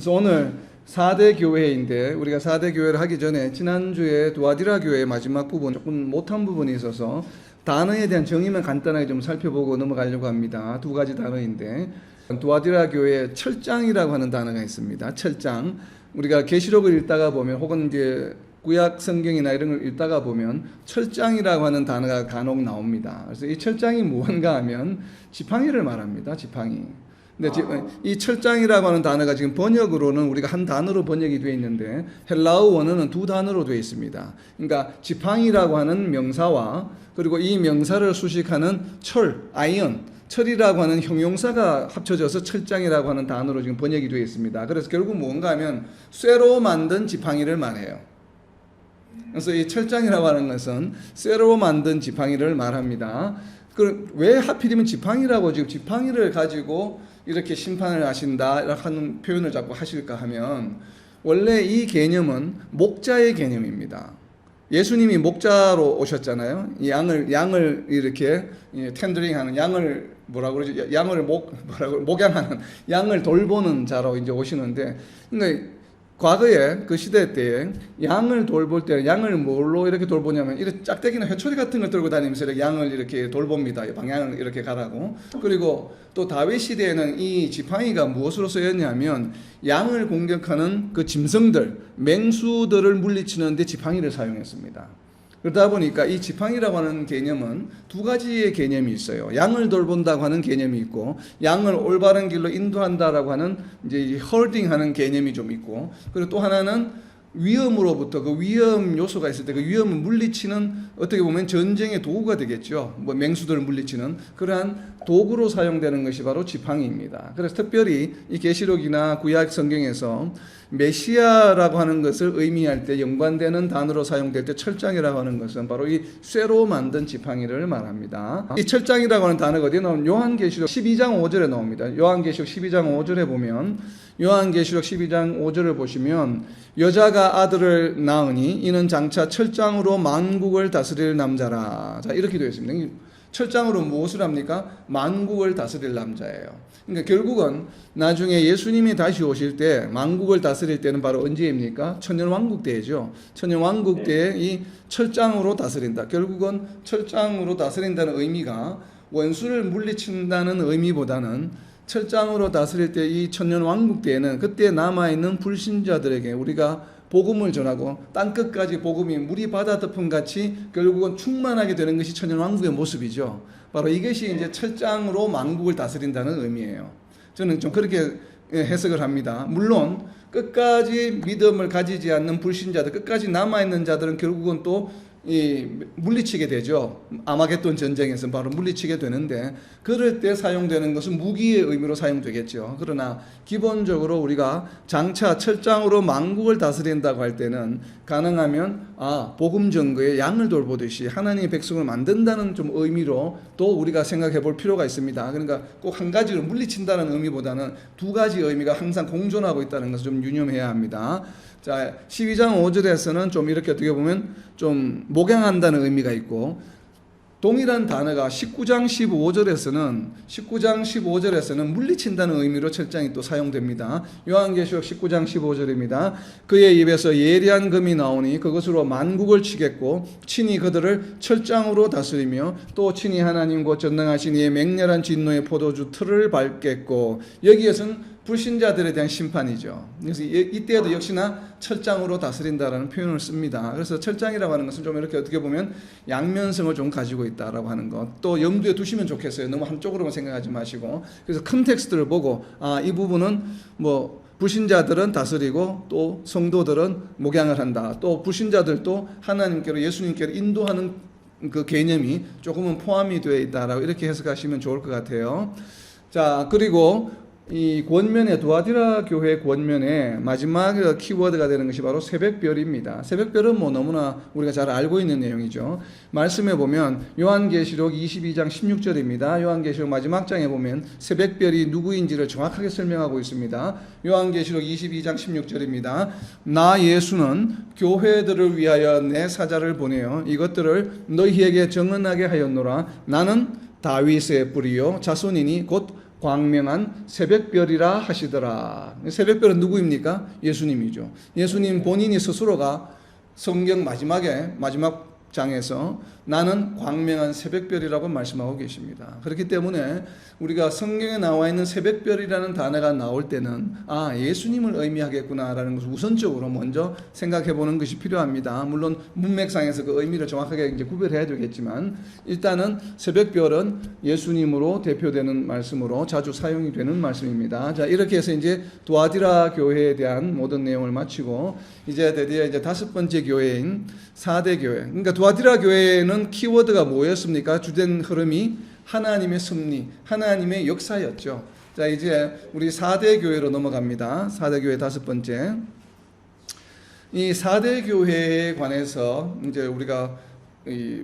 그래서 오늘 4대 교회인데 우리가 4대 교회를 하기 전에 지난주에 두아디라 교회의 마지막 부분 조금 못한 부분이 있어서 단어에 대한 정의만 간단하게 좀 살펴보고 넘어가려고 합니다. 두 가지 단어인데 두아디라 교회에 철장이라고 하는 단어가 있습니다. 철장. 우리가 계시록을 읽다가 보면 혹은 이제 구약 성경이나 이런 걸 읽다가 보면 철장이라고 하는 단어가 간혹 나옵니다. 그래서 이 철장이 무언가 하면 지팡이를 말합니다. 지팡이. 근데 이 철장이라고 하는 단어가 지금 번역으로는 우리가 한 단어로 번역이 되어 있는데 헬라어 원어는 두 단어로 되어 있습니다. 그러니까 지팡이라고 하는 명사와 그리고 이 명사를 수식하는 철, 아이언, 철이라고 하는 형용사가 합쳐져서 철장이라고 하는 단어로 지금 번역이 되어 있습니다. 그래서 결국 뭔가 하면 쇠로 만든 지팡이를 말해요. 그래서 이 철장이라고 하는 것은 쇠로 만든 지팡이를 말합니다. 왜 하필이면 지팡이라고 지금 지팡이를 가지고 이렇게 심판을 하신다 하는 표현을 자꾸 하실까 하면 원래 이 개념은 목자의 개념입니다. 예수님이 목자로 오셨잖아요. 양을 이렇게 텐더링하는 양을 뭐라고 그러죠? 양을 목양하는 양을 돌보는 자로 이제 오시는데 그러니까 과거에 그 시대 때에 양을 돌볼 때 양을 뭘로 이렇게 돌보냐면 이렇게 짝대기나 회초리 같은 걸 들고 다니면서 이렇게 양을 이렇게 돌봅니다. 방향을 이렇게 가라고. 그리고 또 다윗 시대에는 이 지팡이가 무엇으로 쓰였냐면 양을 공격하는 그 짐승들, 맹수들을 물리치는 데 지팡이를 사용했습니다. 그러다 보니까 이 지팡이라고 하는 개념은 두 가지의 개념이 있어요. 양을 돌본다고 하는 개념이 있고, 양을 올바른 길로 인도한다라고 하는 이제 헐딩하는 개념이 좀 있고, 그리고 또 하나는 위험으로부터 그 위험 요소가 있을 때 그 위험을 물리치는 어떻게 보면 전쟁의 도구가 되겠죠. 뭐 맹수들을 물리치는 그러한 도구로 사용되는 것이 바로 지팡이입니다. 그래서 특별히 이 계시록이나 구약 성경에서 메시아라고 하는 것을 의미할 때 연관되는 단어로 사용될 때 철장이라고 하는 것은 바로 이 쇠로 만든 지팡이를 말합니다. 이 철장이라고 하는 단어가 어디에 나오면 요한계시록 12장 5절에 나옵니다. 요한계시록 12장 5절에 보면 요한계시록 12장 5절을 보시면 여자가 아들을 낳으니 이는 장차 철장으로 만국을 다스릴 남자라. 자, 이렇게 되어 있습니다. 철장으로 무엇을 합니까? 만국을 다스릴 남자예요. 그러니까 결국은 나중에 예수님이 다시 오실 때 만국을 다스릴 때는 바로 언제입니까? 천년왕국 때죠. 천년왕국 때에 이 철장으로 다스린다. 결국은 철장으로 다스린다는 의미가 원수를 물리친다는 의미보다는 철장으로 다스릴 때 이 천년왕국 때에는 그때 남아있는 불신자들에게 우리가 복음을 전하고 땅끝까지 복음이 물이 바다 덮음 같이 결국은 충만하게 되는 것이 천년왕국의 모습이죠. 바로 이것이 이제 철장으로 만국을 다스린다는 의미예요. 저는 좀 그렇게 해석을 합니다. 물론 끝까지 믿음을 가지지 않는 불신자들, 끝까지 남아있는 자들은 결국은 또 물리치게 되죠. 아마겟돈 전쟁에서는 바로 물리치게 되는데 그럴 때 사용되는 것은 무기의 의미로 사용되겠죠. 그러나 기본적으로 우리가 장차 철장으로 만국을 다스린다고 할 때는 가능하면 복음 전거에 양을 돌보듯이 하나님의 백성을 만든다는 좀 의미로 또 우리가 생각해 볼 필요가 있습니다. 그러니까 꼭 한 가지로 물리친다는 의미보다는 두 가지 의미가 항상 공존하고 있다는 것을 좀 유념해야 합니다. 자, 12장 5절에서는 좀 이렇게 어떻게 보면 좀 목양한다는 의미가 있고, 동일한 단어가 19장 15절에서는 물리친다는 의미로 철장이 또 사용됩니다. 요한계시록 19장 15절입니다. 그의 입에서 예리한 금이 나오니 그것으로 만국을 치겠고 친히 그들을 철장으로 다스리며 또 친히 하나님 곧 전능하신 이의 맹렬한 진노의 포도주 틀을 밟겠고, 여기에서는 불신자들에 대한 심판이죠. 그래서 이때에도 역시나 철장으로 다스린다라는 표현을 씁니다. 그래서 철장이라고 하는 것은 좀 이렇게 어떻게 보면 양면성을 좀 가지고 있다라고 하는 것, 또 염두에 두시면 좋겠어요. 너무 한쪽으로만 생각하지 마시고. 그래서 컨텍스트를 보고 이 부분은 뭐 불신자들은 다스리고 또 성도들은 목양을 한다. 또 불신자들도 하나님께로 예수님께로 인도하는 그 개념이 조금은 포함이 되어 있다라고 이렇게 해석하시면 좋을 것 같아요. 자, 그리고 이 권면에 두아디라 교회 권면에 마지막 키워드가 되는 것이 바로 새벽별입니다. 새벽별은 뭐 너무나 우리가 잘 알고 있는 내용이죠. 말씀에 보면 요한계시록 22장 16절입니다. 요한계시록 마지막 장에 보면 새벽별이 누구인지를 정확하게 설명하고 있습니다. 요한계시록 22장 16절입니다. 나 예수는 교회들을 위하여 내 사자를 보내어 이것들을 너희에게 정언하게 하였노라. 나는 다윗의 뿌리요 자손이니 곧 광명한 새벽별이라 하시더라. 새벽별은 누구입니까? 예수님이죠. 예수님 본인이 스스로가 성경 마지막 장에서 나는 광명한 새벽별이라고 말씀하고 계십니다. 그렇기 때문에 우리가 성경에 나와 있는 새벽별이라는 단어가 나올 때는 예수님을 의미하겠구나라는 것을 우선적으로 먼저 생각해 보는 것이 필요합니다. 물론 문맥상에서 그 의미를 정확하게 이제 구별해야 되겠지만 일단은 새벽별은 예수님으로 대표되는 말씀으로 자주 사용이 되는 말씀입니다. 자, 이렇게 해서 이제 두아디라 교회에 대한 모든 내용을 마치고 이제 드디어 이제 다섯 번째 교회인 사대 교회. 그러니까 두아디라 교회는 키워드가 뭐였습니까? 주된 흐름이 하나님의 섭리, 하나님의 역사였죠. 자, 이제 우리 4대 교회로 넘어갑니다. 4대 교회 다섯 번째. 이 4대 교회에 관해서 이제 우리가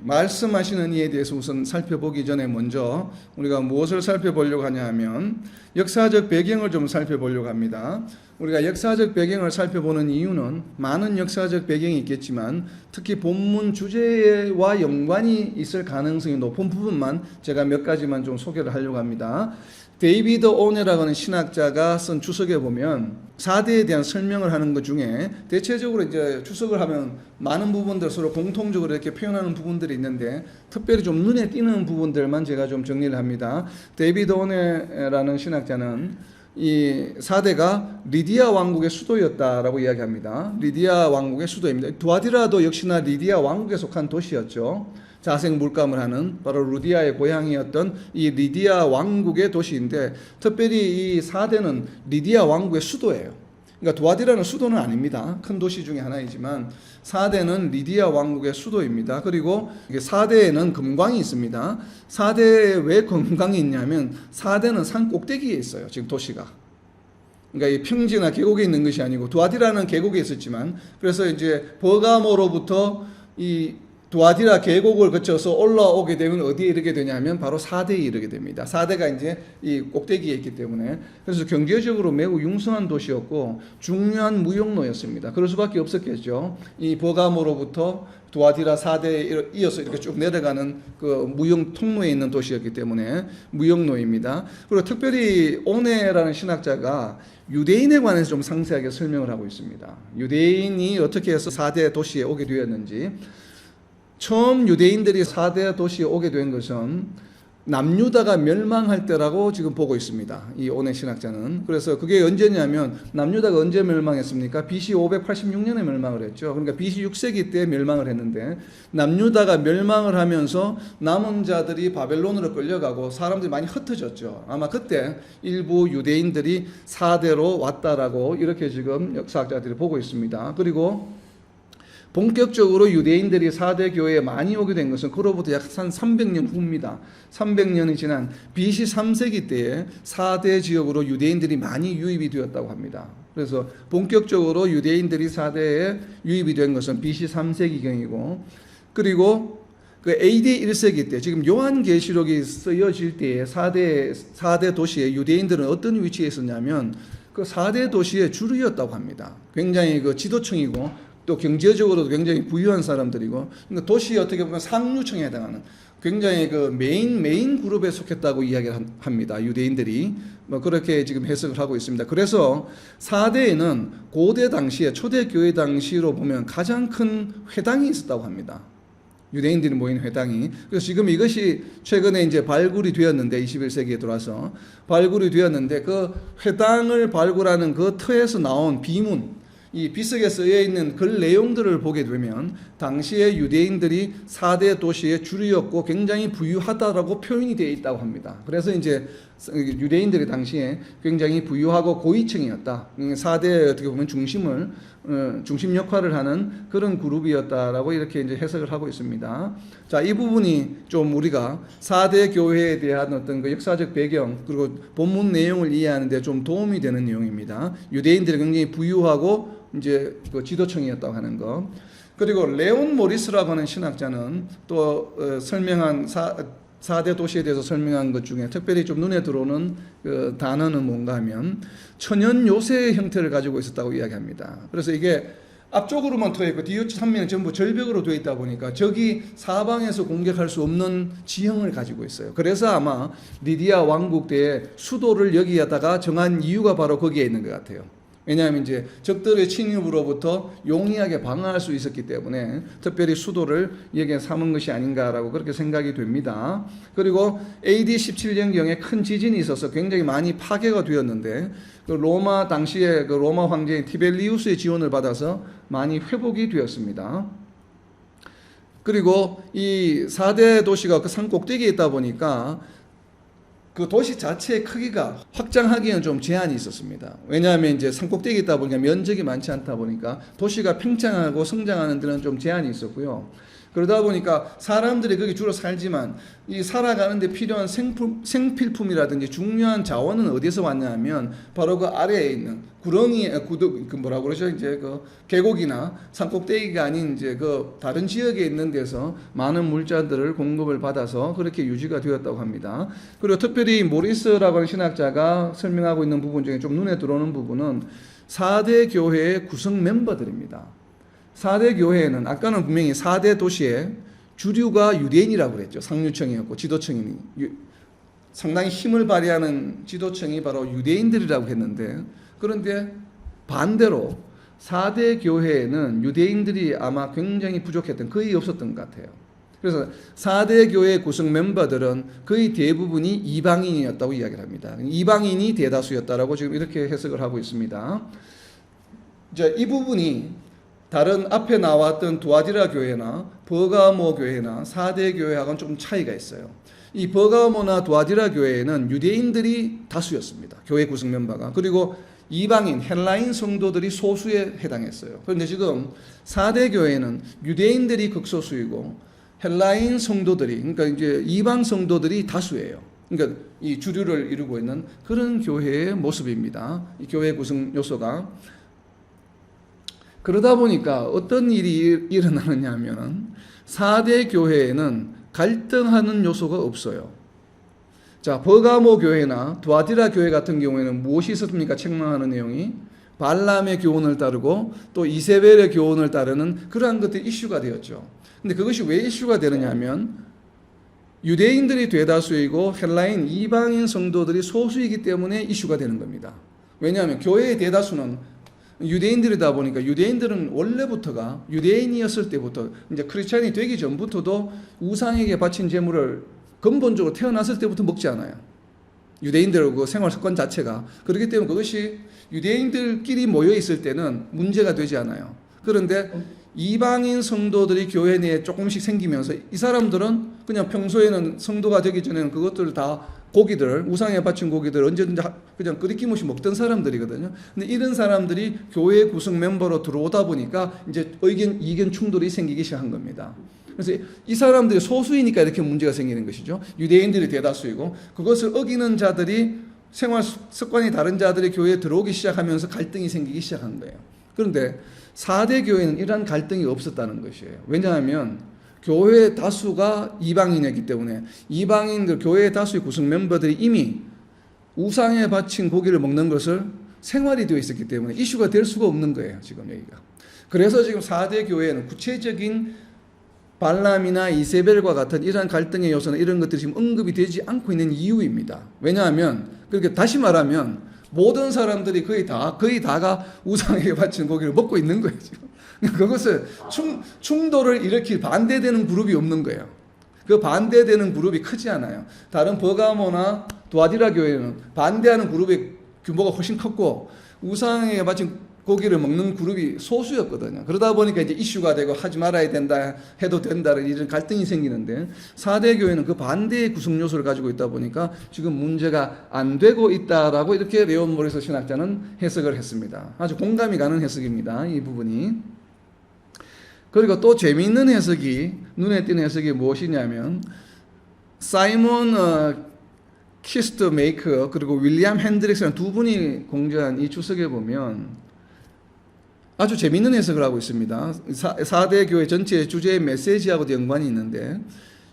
말씀하시는 이에 대해서 우선 살펴보기 전에 먼저 우리가 무엇을 살펴보려고 하냐 하면 역사적 배경을 좀 살펴보려고 합니다. 우리가 역사적 배경을 살펴보는 이유는 많은 역사적 배경이 있겠지만 특히 본문 주제와 연관이 있을 가능성이 높은 부분만 제가 몇 가지만 좀 소개를 하려고 합니다. 데이비드 오네라고 하는 신학자가 쓴 주석에 보면 4대에 대한 설명을 하는 것 중에 대체적으로 이제 주석을 하면 많은 부분들 서로 공통적으로 이렇게 표현하는 부분들이 있는데 특별히 좀 눈에 띄는 부분들만 제가 좀 정리를 합니다. 데이비드 오네라는 신학자는 이 4대가 리디아 왕국의 수도였다라고 이야기합니다. 리디아 왕국의 수도입니다. 두아디라도 역시나 리디아 왕국에 속한 도시였죠. 자생 물감을 하는 바로 루디아의 고향이었던 이 리디아 왕국의 도시인데 특별히 이 4대는 리디아 왕국의 수도예요. 그러니까 두아디라는 수도는 아닙니다. 큰 도시 중에 하나이지만 4대는 리디아 왕국의 수도입니다. 그리고 4대에는 금광이 있습니다. 4대에 왜 금광이 있냐면 4대는 산 꼭대기에 있어요. 지금 도시가. 그러니까 이 평지나 계곡에 있는 것이 아니고 두아디라는 계곡에 있었지만 그래서 이제 버가모로부터 이 두아디라 계곡을 거쳐서 올라오게 되면 어디에 이르게 되냐면 바로 4대에 이르게 됩니다. 4대가 이제 이 꼭대기에 있기 때문에 그래서 경제적으로 매우 융성한 도시였고 중요한 무역로였습니다. 그럴 수밖에 없었겠죠. 이 버가모로부터 두아디라 4대에 이어서 이렇게 쭉 내려가는 그 무역 통로에 있는 도시였기 때문에 무역로입니다. 그리고 특별히 오네라는 신학자가 유대인에 관해서 좀 상세하게 설명을 하고 있습니다. 유대인이 어떻게 해서 4대 도시에 오게 되었는지. 처음 유대인들이 4대 도시에 오게 된 것은 남유다가 멸망할 때라고 지금 보고 있습니다. 이 오네 신학자는. 그래서 그게 언제냐면 남유다가 언제 멸망했습니까? BC 586년에 멸망을 했죠. 그러니까 BC 6세기 때 멸망을 했는데 남유다가 멸망을 하면서 남은 자들이 바벨론으로 끌려가고 사람들이 많이 흩어졌죠. 아마 그때 일부 유대인들이 4대로 왔다라고 이렇게 지금 역사학자들이 보고 있습니다. 그리고 본격적으로 유대인들이 4대 교회에 많이 오게 된 것은 그로부터 약 한 300년 후입니다. 300년이 지난 BC 3세기 때에 4대 지역으로 유대인들이 많이 유입이 되었다고 합니다. 그래서 본격적으로 유대인들이 4대에 유입이 된 것은 BC 3세기경이고 그리고 그 AD 1세기 때 지금 요한계시록이 쓰여질 때에 4대 도시에 유대인들은 어떤 위치에 있었냐면 그 4대 도시의 주류였다고 합니다. 굉장히 그 지도층이고 또 경제적으로도 굉장히 부유한 사람들이고 그러니까 도시 어떻게 보면 상류층에 해당하는 굉장히 그 메인 그룹에 속했다고 이야기를 합니다. 유대인들이 뭐 그렇게 지금 해석을 하고 있습니다. 그래서 4대에는 고대 당시에 초대교회 당시로 보면 가장 큰 회당이 있었다고 합니다. 유대인들이 모인 회당이. 그래서 지금 이것이 최근에 이제 발굴이 되었는데 21세기에 들어와서 발굴이 되었는데 그 회당을 발굴하는 그 터에서 나온 비문 이 비석에 쓰여 있는 글 내용들을 보게 되면 당시에 유대인들이 4대 도시의 주류였고 굉장히 부유하다라고 표현이 되어 있다고 합니다. 그래서 이제 유대인들이 당시에 굉장히 부유하고 고위층이었다. 4대의 어떻게 보면 중심 역할을 하는 그런 그룹이었다라고 이렇게 이제 해석을 하고 있습니다. 자, 이 부분이 좀 우리가 4대 교회에 대한 어떤 그 역사적 배경 그리고 본문 내용을 이해하는 데 좀 도움이 되는 내용입니다. 유대인들이 굉장히 부유하고 이제 그 지도층이었다고 하는 거. 그리고 레온 모리스라고 하는 신학자는 또 설명한 4대 도시에 대해서 설명한 것 중에 특별히 좀 눈에 들어오는 그 단어는 뭔가 하면 천연 요새의 형태를 가지고 있었다고 이야기합니다. 그래서 이게 앞쪽으로만 트여 있고 뒤 3면은 전부 절벽으로 되어 있다 보니까 적이 사방에서 공격할 수 없는 지형을 가지고 있어요. 그래서 아마 리디아 왕국 때에 수도를 여기에다가 정한 이유가 바로 거기에 있는 것 같아요. 왜냐하면 이제 적들의 침입으로부터 용이하게 방어할 수 있었기 때문에 특별히 수도를 여기에 삼은 것이 아닌가라고 그렇게 생각이 됩니다. 그리고 AD 17년경에 큰 지진이 있어서 굉장히 많이 파괴가 되었는데 그 로마 당시에 그 로마 황제인 티벨리우스의 지원을 받아서 많이 회복이 되었습니다. 그리고 이 4대 도시가 그 산 꼭대기에 있다 보니까 그 도시 자체의 크기가 확장하기에는 좀 제한이 있었습니다. 왜냐하면 이제 산 꼭대기에 있다 보니까 면적이 많지 않다 보니까 도시가 팽창하고 성장하는 데는 좀 제한이 있었고요. 그러다 보니까 사람들이 거기 주로 살지만 이 살아가는 데 필요한 생필품이라든지 중요한 자원은 어디서 왔냐 하면 바로 그 아래에 있는 구렁이, 그 뭐라고 그러죠? 이제 그 계곡이나 산꼭대기가 아닌 이제 그 다른 지역에 있는 데서 많은 물자들을 공급을 받아서 그렇게 유지가 되었다고 합니다. 그리고 특별히 모리스라고 하는 신학자가 설명하고 있는 부분 중에 좀 눈에 들어오는 부분은 4대 교회의 구성 멤버들입니다. 4대 교회에는 아까는 분명히 4대 도시의 주류가 유대인이라고 그랬죠. 상류층이었고 지도층이 상당히 힘을 발휘하는 지도층이 바로 유대인들이라고 했는데 그런데 반대로 4대 교회에는 유대인들이 아마 굉장히 부족했던 거의 없었던 것 같아요. 그래서 4대 교회 구성 멤버들은 거의 대부분이 이방인이었다고 이야기를 합니다. 이방인이 대다수였다라고 지금 이렇게 해석을 하고 있습니다. 이제 이 부분이 다른 앞에 나왔던 두아디라 교회나 버가모 교회나 4대 교회하고는 좀 차이가 있어요. 이 버가모나 두아디라 교회에는 유대인들이 다수였습니다. 교회 구성 멤버가. 그리고 이방인, 헬라인 성도들이 소수에 해당했어요. 그런데 지금 4대 교회는 유대인들이 극소수이고 헬라인 성도들이, 그러니까 이제 이방 성도들이 다수예요. 그러니까 이 주류를 이루고 있는 그런 교회의 모습입니다. 이 교회 구성 요소가. 그러다 보니까 어떤 일이 일어나느냐 하면은 4대 교회에는 갈등하는 요소가 없어요. 자, 버가모 교회나 두아디라 교회 같은 경우에는 무엇이 있었습니까? 책망하는 내용이 발람의 교훈을 따르고 또 이세벨의 교훈을 따르는 그러한 것들이 이슈가 되었죠. 근데 그것이 왜 이슈가 되느냐 하면 유대인들이 대다수이고 헬라인 이방인 성도들이 소수이기 때문에 이슈가 되는 겁니다. 왜냐하면 교회의 대다수는 유대인들이다 보니까 유대인들은 원래부터가 유대인이었을 때부터 이제 크리스찬이 되기 전부터도 우상에게 바친 제물을 근본적으로 태어났을 때부터 먹지 않아요. 유대인들의 그 생활 습관 자체가. 그렇기 때문에 그것이 유대인들끼리 모여 있을 때는 문제가 되지 않아요. 그런데 이방인 성도들이 교회 내에 조금씩 생기면서 이 사람들은 그냥 평소에는 성도가 되기 전에는 그것들을 다 고기들, 우상에 바친 고기들 언제든지 그냥 끓이김없이 먹던 사람들이거든요. 근데 이런 사람들이 교회 구성 멤버로 들어오다 보니까 이제 이견 충돌이 생기기 시작한 겁니다. 그래서 이 사람들이 소수이니까 이렇게 문제가 생기는 것이죠. 유대인들이 대다수이고 그것을 어기는 자들이 생활 습관이 다른 자들이 교회에 들어오기 시작하면서 갈등이 생기기 시작한 거예요. 그런데 4대 교회는 이러한 갈등이 없었다는 것이에요. 왜냐하면 교회의 다수가 이방인이었기 때문에 이방인들 교회의 다수의 구성 멤버들이 이미 우상에 바친 고기를 먹는 것을 생활이 되어 있었기 때문에 이슈가 될 수가 없는 거예요. 지금 여기가. 그래서 지금 4대 교회는 구체적인 발람이나 이세벨과 같은 이러한 갈등의 요소나 이런 것들이 지금 언급이 되지 않고 있는 이유입니다. 왜냐하면 그렇게 다시 말하면 모든 사람들이 거의 다가 우상에게 바친 고기를 먹고 있는 거예요. 지금. 그것을 충돌을 일으킬 반대되는 그룹이 없는 거예요. 그 반대되는 그룹이 크지 않아요. 다른 버가모나 두아디라 교회는 반대하는 그룹의 규모가 훨씬 컸고 우상에게 바친 고기를 먹는 그룹이 소수였거든요. 그러다 보니까 이제 이슈가 되고 하지 말아야 된다, 해도 된다는 이런 갈등이 생기는데 4대 교회는 그 반대의 구성 요소를 가지고 있다 보니까 지금 문제가 안 되고 있다라고 이렇게 레온 모리스 신학자는 해석을 했습니다. 아주 공감이 가는 해석입니다. 이 부분이. 그리고 또 재미있는 해석이 눈에 띄는 해석이 무엇이냐면 사이먼 키스트 메이커 그리고 윌리엄 핸드릭스라는 두 분이 공개한 이 주석에 보면 아주 재미있는 해석을 하고 있습니다. 4대 교회 전체의 주제의 메시지하고도 연관이 있는데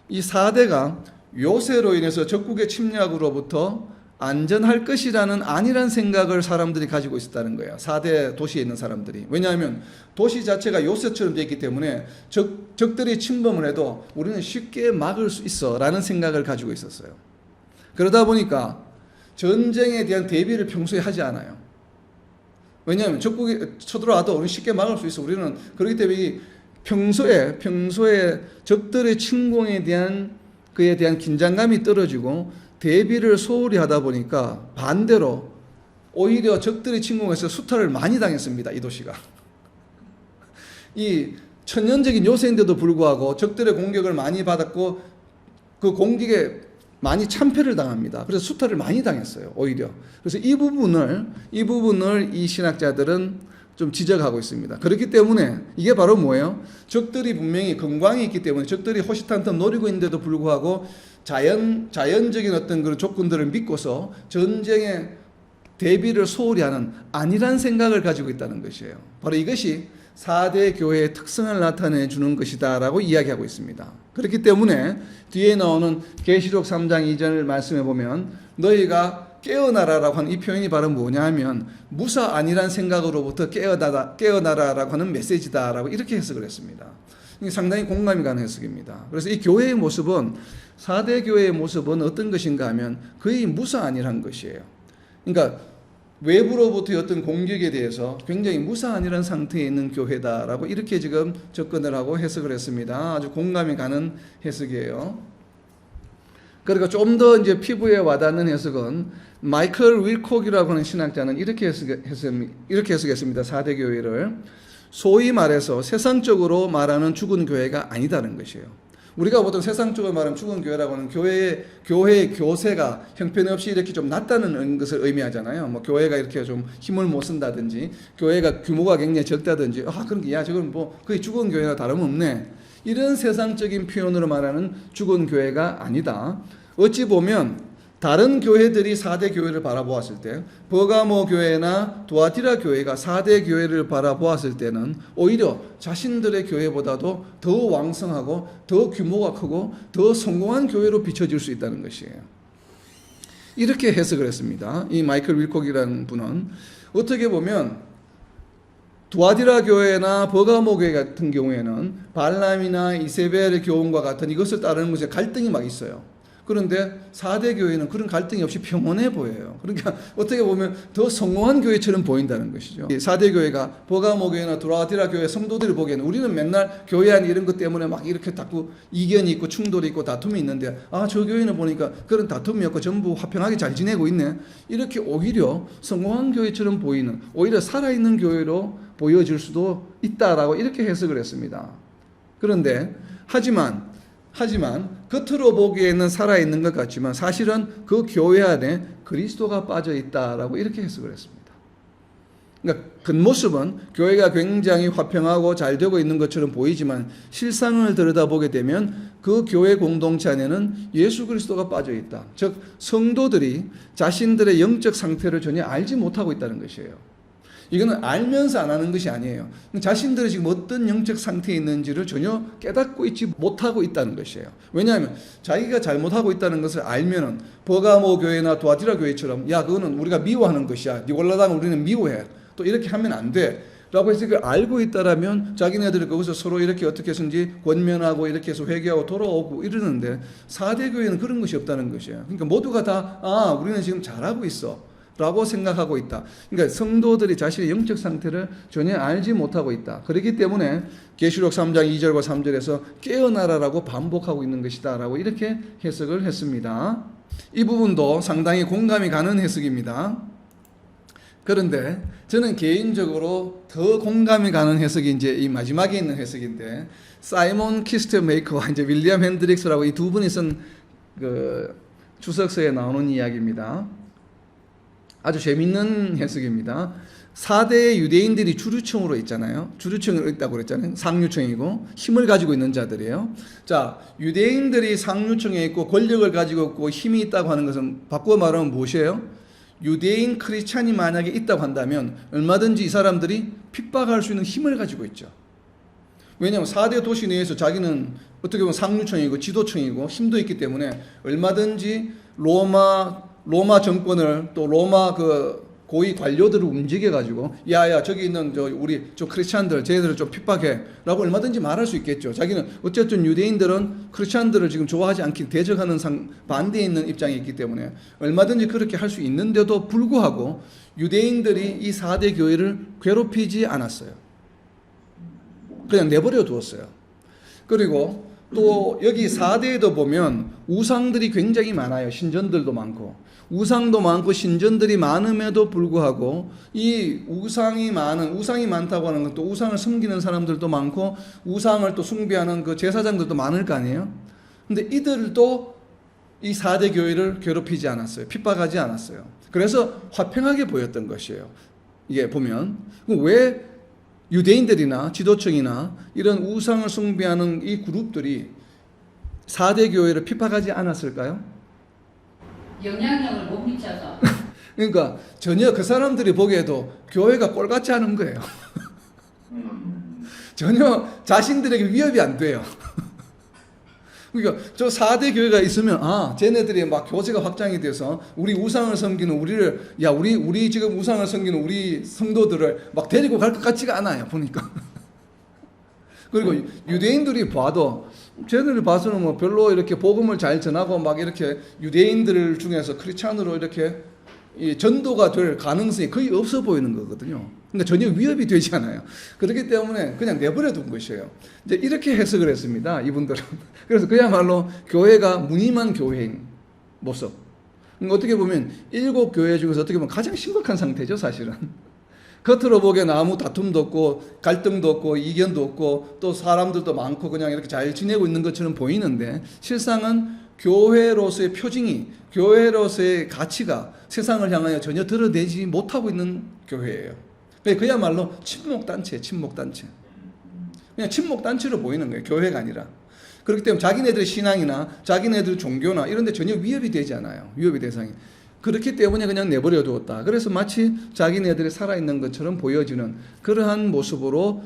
이 4대가 요새로 인해서 적국의 침략으로부터 안전할 것이라는 안일한 생각을 사람들이 가지고 있었다는 거예요. 4대 도시에 있는 사람들이. 왜냐하면 도시 자체가 요새처럼 되어 있기 때문에 적들이 침범을 해도 우리는 쉽게 막을 수 있어 라는 생각을 가지고 있었어요. 그러다 보니까 전쟁에 대한 대비를 평소에 하지 않아요. 왜냐하면 적국이 쳐들어와도 우리는 쉽게 막을 수 있어. 우리는 그렇기 때문에 평소에 적들의 침공에 대한 그에 대한 긴장감이 떨어지고 대비를 소홀히 하다 보니까 반대로 오히려 적들의 침공에서 수탈을 많이 당했습니다. 이 도시가. 이 천년적인 요새인데도 불구하고 적들의 공격을 많이 받았고 그 공격에 많이 참패를 당합니다. 그래서 수탈을 많이 당했어요. 오히려. 그래서 이 부분을 이 신학자들은 좀 지적하고 있습니다. 그렇기 때문에 이게 바로 뭐예요? 적들이 분명히 건강이 있기 때문에 적들이 호시탄탄 노리고 있는데도 불구하고 자연적인 어떤 그런 조건들을 믿고서 전쟁에 대비를 소홀히 하는 안일한 생각을 가지고 있다는 것이에요. 바로 이것이 4대 교회의 특성을 나타내 주는 것이다 라고 이야기하고 있습니다. 그렇기 때문에 뒤에 나오는 계시록 3장 2절 말씀해 보면 너희가 깨어나라라고 하는 이 표현이 바로 뭐냐 하면 무사 안일한 생각으로부터 깨어나라라고 하는 메시지다라고 이렇게 해석을 했습니다. 이게 상당히 공감이 가는 해석입니다. 그래서 이 교회의 모습은 4대 교회의 모습은 어떤 것인가 하면 거의 무사 안일한 것이에요. 그러니까 외부로부터의 어떤 공격에 대해서 굉장히 무사안일한 상태에 있는 교회다라고 이렇게 지금 접근을 하고 해석을 했습니다. 아주 공감이 가는 해석이에요. 그러니까 좀 더 이제 피부에 와닿는 해석은 마이클 윌콕이라고 하는 신학자는 이렇게 해석했습니다. 4대 교회를 소위 말해서 세상적으로 말하는 죽은 교회가 아니다는 것이에요. 우리가 보통 세상적으로 말하면 죽은 교회라고 하는 교회의 교세가 형편없이 이렇게 좀 낮다는 것을 의미하잖아요. 뭐 교회가 이렇게 좀 힘을 못 쓴다든지, 교회가 규모가 굉장히 적다든지, 그런 야, 저건 뭐 거의 죽은 교회나 다름없네. 이런 세상적인 표현으로 말하는 죽은 교회가 아니다. 어찌 보면 다른 교회들이 4대 교회를 바라보았을 때 버가모 교회나 두아티라 교회가 4대 교회를 바라보았을 때는 오히려 자신들의 교회보다도 더 왕성하고 더 규모가 크고 더 성공한 교회로 비춰질 수 있다는 것이에요. 이렇게 해석을 했습니다. 이 마이클 윌콕이라는 분은 어떻게 보면 두아디라 교회나 버가모 교회 같은 경우에는 발람이나 이세벨의 교훈과 같은 이것을 따르는 것에 갈등이 막 있어요. 그런데 4대 교회는 그런 갈등이 없이 평온해 보여요. 그러니까 어떻게 보면 더 성공한 교회처럼 보인다는 것이죠. 4대 교회가 버가모 교회나 두아디라 교회 성도들이 보기에는 우리는 맨날 교회 안 이런 것 때문에 막 이렇게 자꾸 이견이 있고 충돌이 있고 다툼이 있는데 저 교회는 보니까 그런 다툼이 없고 전부 화평하게 잘 지내고 있네. 이렇게 오히려 성공한 교회처럼 보이는, 오히려 살아있는 교회로 보여질 수도 있다라고 이렇게 해석을 했습니다. 그런데 하지만 겉으로 보기에는 살아있는 것 같지만 사실은 그 교회 안에 그리스도가 빠져있다라고 이렇게 해석을 했습니다. 그러니까 겉모습은 교회가 굉장히 화평하고 잘 되고 있는 것처럼 보이지만 실상을 들여다보게 되면 그 교회 공동체 안에는 예수 그리스도가 빠져있다. 즉 성도들이 자신들의 영적 상태를 전혀 알지 못하고 있다는 것이에요. 이거는 알면서 안 하는 것이 아니에요. 자신들이 지금 어떤 영적 상태에 있는지를 전혀 깨닫고 있지 못하고 있다는 것이에요. 왜냐하면 자기가 잘못하고 있다는 것을 알면은 버가모 교회나 두아디라 교회처럼 그거는 우리가 미워하는 것이야. 니골라당을 우리는 미워해. 또 이렇게 하면 안 돼. 라고 해서 그걸 알고 있다라면 자기네들이 거기서 서로 이렇게 어떻게 해서인지 권면하고 이렇게 해서 회개하고 돌아오고 이러는데 4대 교회는 그런 것이 없다는 것이에요. 그러니까 모두가 다 우리는 지금 잘하고 있어 라고 생각하고 있다. 그러니까 성도들이 자신의 영적 상태를 전혀 알지 못하고 있다. 그렇기 때문에 계시록 3장 2절과 3절에서 깨어나라라고 반복하고 있는 것이다 라고 이렇게 해석을 했습니다. 이 부분도 상당히 공감이 가는 해석입니다. 그런데 저는 개인적으로 더 공감이 가는 해석이 이제 이 마지막에 있는 해석인데, 사이먼 키스터메이커와 이제 윌리엄 핸드릭스라고 이 두 분이 쓴 그 주석서에 나오는 이야기입니다. 아주 재밌는 해석입니다. 4대 유대인들이 주류층으로 있잖아요. 주류층으로 있다고 그랬잖아요. 상류층이고 힘을 가지고 있는 자들이에요. 자, 유대인들이 상류층에 있고 권력을 가지고 있고 힘이 있다고 하는 것은 바꿔 말하면 무엇이에요? 유대인 크리스찬이 만약에 있다고 한다면 얼마든지 이 사람들이 핍박할 수 있는 힘을 가지고 있죠. 왜냐하면 4대 도시 내에서 자기는 어떻게 보면 상류층이고 지도층이고 힘도 있기 때문에 얼마든지 로마 로마 정권을 또 로마 그 고위 관료들을 움직여가지고 야야 저기 있는 저 우리 저 크리스찬들 쟤네들을 좀 핍박해라고 얼마든지 말할 수 있겠죠. 자기는 어쨌든 유대인들은 크리스찬들을 지금 좋아하지 않기 대적하는 반대에 있는 입장이 있기 때문에 얼마든지 그렇게 할 수 있는데도 불구하고 유대인들이 이 4대 교회를 괴롭히지 않았어요. 그냥 내버려 두었어요. 그리고 또 여기 4대에도 보면 우상들이 굉장히 많아요. 신전들도 많고 우상도 많고 신전들이 많음에도 불구하고 이 우상이 많다고 하는 건 또 우상을 섬기는 사람들도 많고 우상을 또 숭배하는 그 제사장들도 많을 거 아니에요. 근데 이들도 이 4대 교회를 괴롭히지 않았어요. 핍박하지 않았어요. 그래서 화평하게 보였던 것이에요. 이게 보면 왜 유대인들이나 지도층이나 이런 우상을 숭배하는 이 그룹들이 4대 교회를 핍박하지 않았을까요? 영향력을 못 미쳐서. 그러니까 전혀 그 사람들이 보기에도 교회가 꼴같지 않은 거예요. 전혀 자신들에게 위협이 안 돼요. 그러니까 저 4대 교회가 있으면 쟤네들이 막 교제가 확장이 돼서 우리 우상을 섬기는 우리 지금 우상을 섬기는 우리 성도들을 막 데리고 갈 것 같지가 않아요. 보니까. 그리고 유대인들이 봐도 쟤네를 봐서는 뭐 별로 이렇게 복음을 잘 전하고 막 이렇게 유대인들 중에서 크리스찬으로 이렇게 이 전도가 될 가능성이 거의 없어 보이는 거거든요. 그러니까 전혀 위협이 되지 않아요. 그렇기 때문에 그냥 내버려 둔 것이에요. 이제 이렇게 해석을 했습니다. 이분들은. 그래서 그야말로 교회가 무늬만 교회인 모습. 그러니까 어떻게 보면 7교회 중에서 어떻게 보면 가장 심각한 상태죠, 사실은. 겉으로 보기에는 아무 다툼도 없고 갈등도 없고 이견도 없고 또 사람들도 많고 그냥 이렇게 잘 지내고 있는 것처럼 보이는데 실상은 교회로서의 표징이 교회로서의 가치가 세상을 향하여 전혀 드러내지 못하고 있는 교회예요. 그야말로 침묵단체예요. 침묵단체. 그냥 침묵단체로 보이는 거예요. 교회가 아니라. 그렇기 때문에 자기네들의 신앙이나 자기네들 종교나 이런 데 전혀 위협이 되지 않아요. 위협의 대상이. 그렇기 때문에 그냥 내버려 두었다. 그래서 마치 자기네들이 살아있는 것처럼 보여지는 그러한 모습으로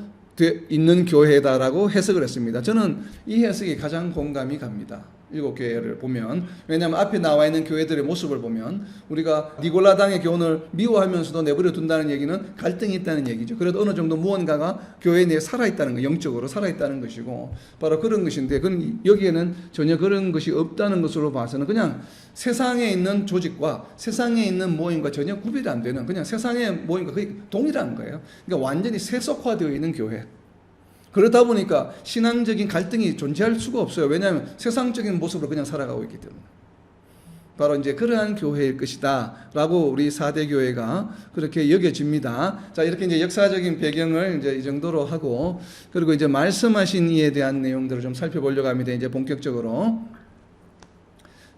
있는 교회다라고 해석을 했습니다. 저는 이 해석이 가장 공감이 갑니다. 7교회를 보면. 왜냐하면 앞에 나와 있는 교회들의 모습을 보면 우리가 니골라당의 교훈을 미워하면서도 내버려 둔다는 얘기는 갈등이 있다는 얘기죠. 그래도 어느 정도 무언가가 교회 내에 살아있다는 거, 영적으로 살아있다는 것이고 바로 그런 것인데 여기에는 전혀 그런 것이 없다는 것으로 봐서는 그냥 세상에 있는 조직과 세상에 있는 모임과 전혀 구별이 안 되는 그냥 세상의 모임과 거의 동일한 거예요. 그러니까 완전히 세속화되어 있는 교회. 그러다 보니까 신앙적인 갈등이 존재할 수가 없어요. 왜냐하면 세상적인 모습으로 그냥 살아가고 있기 때문에. 바로 이제 그러한 교회일 것이다 라고 우리 4대 교회가 그렇게 여겨집니다. 자, 이렇게 이제 역사적인 배경을 이제 이 정도로 하고 그리고 이제 말씀하신 이에 대한 내용들을 좀 살펴보려고 합니다. 이제 본격적으로.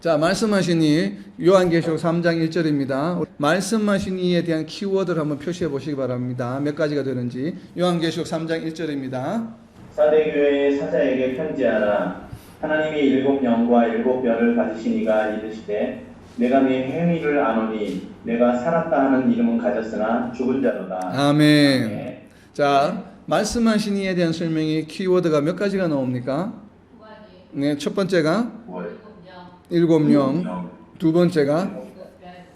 자, 말씀하신 이 요한계시록 3장 1절입니다. 말씀하신 이에 대한 키워드를 한번 표시해 보시기 바랍니다. 몇 가지가 되는지. 요한계시록 3장 1절입니다. 4대 교회의 사자에게 편지하라. 하나님이 7영과 7별을 가지신 이가 이르시되 내가 네 행위를 아노니 내가 살았다 하는 이름은 가졌으나 죽은 자로다. 아멘. 아멘. 자, 말씀하신 이에 대한 설명이 키워드가 몇 가지가 나옵니까? 네, 첫 번째가 7영, 두 번째가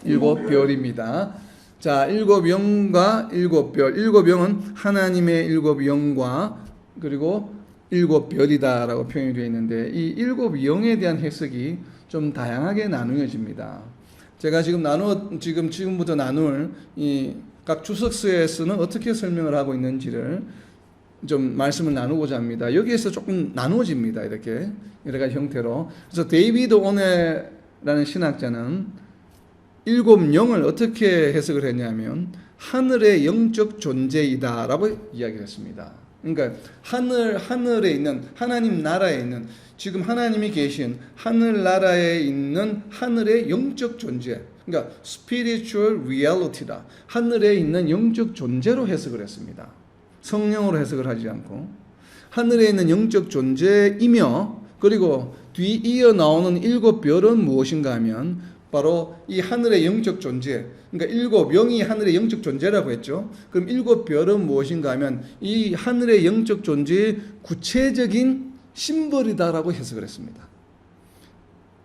7별입니다. 자, 7영과 7별. 7영은 하나님의 7영과 그리고 7별이다라고 표현이 되어 있는데 이 7영에 대한 해석이 좀 다양하게 나누어집니다. 제가 지금부터 나눌 이 각 주석서에서는 어떻게 설명을 하고 있는지를 좀 말씀을 나누고자 합니다. 여기에서 조금 나누어집니다. 이렇게 여러 가지 형태로. 그래서 데이비드 오네라는 신학자는 7영을 어떻게 해석을 했냐면 하늘의 영적 존재이다라고 이야기를 했습니다. 그러니까 하늘에 있는 하나님 나라에 있는 지금 하나님이 계신 하늘 나라에 있는 하늘의 영적 존재. 그러니까 spiritual reality다. 하늘에 있는 영적 존재로 해석을 했습니다. 성령으로 해석을 하지 않고 하늘에 있는 영적 존재이며 그리고 뒤이어 나오는 7별은 무엇인가 하면 바로 이 하늘의 영적 존재 그러니까 7영이 하늘의 영적 존재라고 했죠. 그럼 7별은 무엇인가 하면 이 하늘의 영적 존재의 구체적인 심벌이다라고 해석을 했습니다.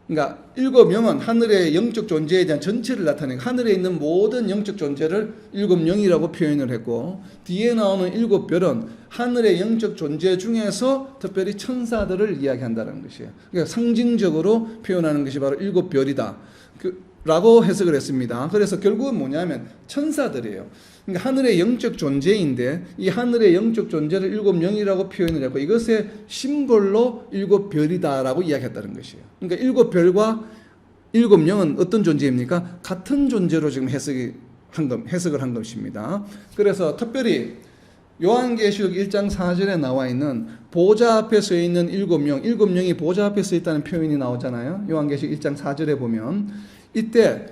그러니까 일곱 영은 하늘의 영적 존재에 대한 전체를 나타내고 하늘에 있는 모든 영적 존재를 일곱 영이라고 표현을 했고, 뒤에 나오는 일곱 별은 하늘의 영적 존재 중에서 특별히 천사들을 이야기한다는 것이에요. 그러니까 상징적으로 표현하는 것이 바로 일곱 별이다 라고 해석을 했습니다. 그래서 결국은 뭐냐면 천사들이에요. 그러니까 하늘의 영적 존재인데 이 하늘의 영적 존재를 일곱 영이라고 표현을 했고, 이것의 심볼로 일곱 별이다라고 이야기했다는 것이에요. 그러니까 일곱 별과 일곱 영은 어떤 존재입니까? 같은 존재로 지금 해석을 한 것입니다. 그래서 특별히 요한계시록 1장 4절에 나와 있는 보좌 앞에 서 있는 일곱 영이 보좌 앞에 서 있다는 표현이 나오잖아요. 요한계시록 1장 4절에 보면 이때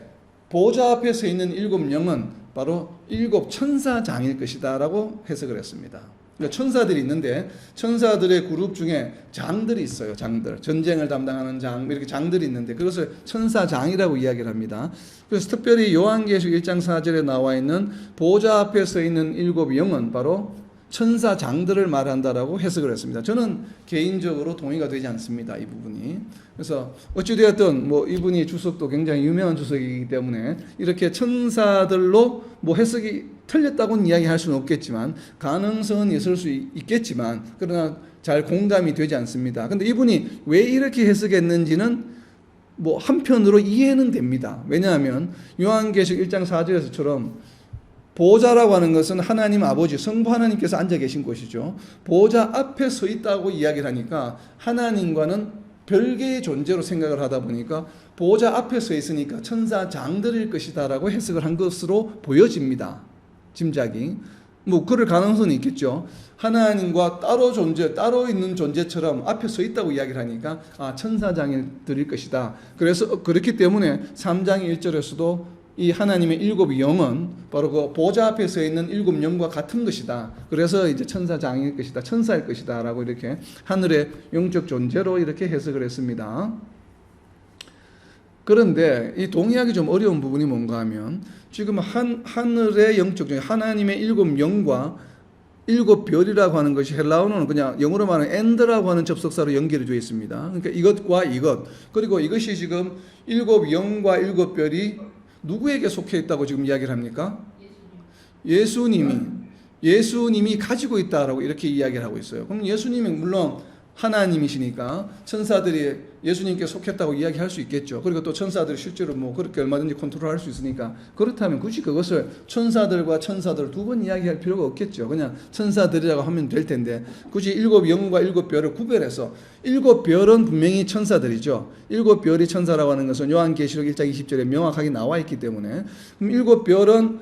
보좌 앞에 서 있는 일곱 영은 바로 일곱 천사장일 것이다 라고 해석을 했습니다. 그러니까 천사들이 있는데 천사들의 그룹 중에 장들이 있어요. 장들, 전쟁을 담당하는 장, 이렇게 장들이 있는데 그것을 천사장이라고 이야기를 합니다. 그래서 특별히 요한계시록 1장 4절에 나와 있는 보좌 앞에 서 있는 일곱 영은 바로 천사장들을 말한다라고 해석을 했습니다. 저는 개인적으로 동의가 되지 않습니다. 이 부분이. 그래서 어찌되었든 뭐 이분이 주석도 굉장히 유명한 주석이기 때문에 이렇게 천사들로 뭐 해석이 틀렸다고는 이야기할 수는 없겠지만 가능성은 있을 수 있겠지만 그러나 잘 공감이 되지 않습니다. 근데 이분이 왜 이렇게 해석했는지는 뭐 한편으로 이해는 됩니다. 왜냐하면 요한계시록 1장 4절에서처럼 보좌라고 하는 것은 하나님 아버지 성부 하나님께서 앉아 계신 곳이죠. 보좌 앞에 서 있다고 이야기를 하니까 하나님과는 별개의 존재로 생각을 하다 보니까 보좌 앞에 서 있으니까 천사장들일 것이다 라고 해석을 한 것으로 보여집니다. 짐작이. 뭐 그럴 가능성은 있겠죠. 하나님과 따로 있는 존재처럼 앞에 서 있다고 이야기를 하니까 천사장들일 것이다. 그래서 그렇기 때문에 3장 1절에서도 이 하나님의 일곱 영은 바로 그 보좌 앞에 서 있는 일곱 영과 같은 것이다. 그래서 이제 천사장일 것이다, 천사일 것이다 라고 이렇게 하늘의 영적 존재로 이렇게 해석을 했습니다. 그런데 이 동의하기 좀 어려운 부분이 뭔가 하면 지금 하늘의 영적 존재, 하나님의 일곱 영과 일곱 별이라고 하는 것이 헬라어는 그냥 영어로 말하는 and라고 하는 접속사로 연결이 되어 있습니다. 그러니까 이것과 이것, 그리고 이것이 지금 일곱 영과 일곱 별이 누구에게 속해 있다고 지금 이야기를 합니까? 예수님이 가지고 있다라고 이렇게 이야기를 하고 있어요. 그럼 예수님이 물론 하나님이시니까 천사들이 예수님께 속했다고 이야기할 수 있겠죠. 그리고 또 천사들이 실제로 뭐 그렇게 얼마든지 컨트롤할 수 있으니까 그렇다면 굳이 그것을 천사들과 천사들 두 번 이야기할 필요가 없겠죠. 그냥 천사들이라고 하면 될 텐데 굳이 일곱 영과 일곱 별을 구별해서 일곱 별은 분명히 천사들이죠. 일곱 별이 천사라고 하는 것은 요한계시록 1장 20절에 명확하게 나와 있기 때문에 그럼 일곱 별은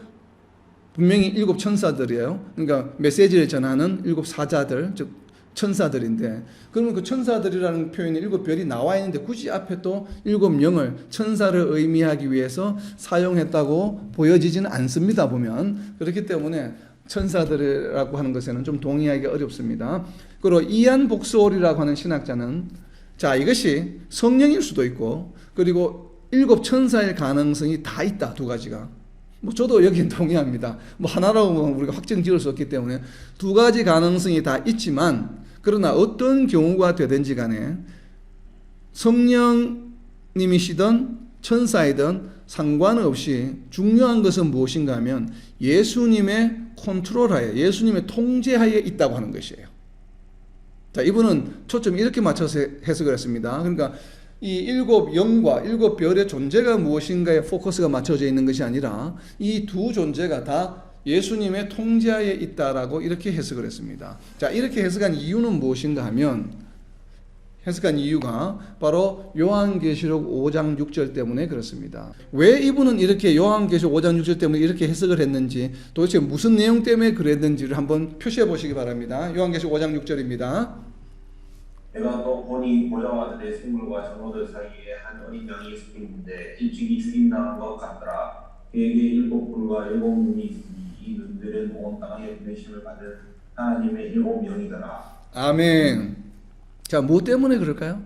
분명히 일곱 천사들이에요. 그러니까 메시지를 전하는 일곱 사자들, 즉 천사들인데 그러면 그 천사들이라는 표현이 일곱 별이 나와 있는데 굳이 앞에 또 일곱 영을 천사를 의미하기 위해서 사용했다고 보여지지는 않습니다. 보면 그렇기 때문에 천사들이라고 하는 것에는 좀 동의하기 어렵습니다. 그리고 이안 복스홀이라고 하는 신학자는 자 이것이 성령일 수도 있고 그리고 일곱 천사일 가능성이 다 있다. 두 가지가. 뭐 저도 여기는 동의합니다. 뭐 하나라고 우리가 확정 지을 수 없기 때문에 두 가지 가능성이 다 있지만 그러나 어떤 경우가 되든지 간에 성령님이시든 천사이든 상관없이 중요한 것은 무엇인가 하면 예수님의 컨트롤하에 예수님의 통제하에 있다고 하는 것이에요. 자, 이분은 초점 이렇게 맞춰서 해석을 했습니다. 그러니까 이 일곱 영과 일곱 별의 존재가 무엇인가에 포커스가 맞춰져 있는 것이 아니라 이 두 존재가 다 예수님의 통제하에 있다라고 이렇게 해석을 했습니다. 자, 이렇게 해석한 이유는 무엇인가 하면 해석한 이유가 바로 요한계시록 5장 6절 때문에 그렇습니다. 왜 이분은 이렇게 요한계시록 5장 6절 때문에 이렇게 해석을 했는지 도대체 무슨 내용 때문에 그랬는지를 한번 표시해 보시기 바랍니다. 요한계시록 5장 6절입니다. 내가 또 보니 보좌와 들의 생물과 장로들 사이에 한 어린 양이 서 있는데 일찍이 죽임당한 것 같더라. 그에게 일곱 뿔과 일곱 눈이 있으니 이 눈들은 온 땅의 부르심을 받은 하나님의 일곱 영이더라. 아멘. 자, 뭐 때문에 그럴까요?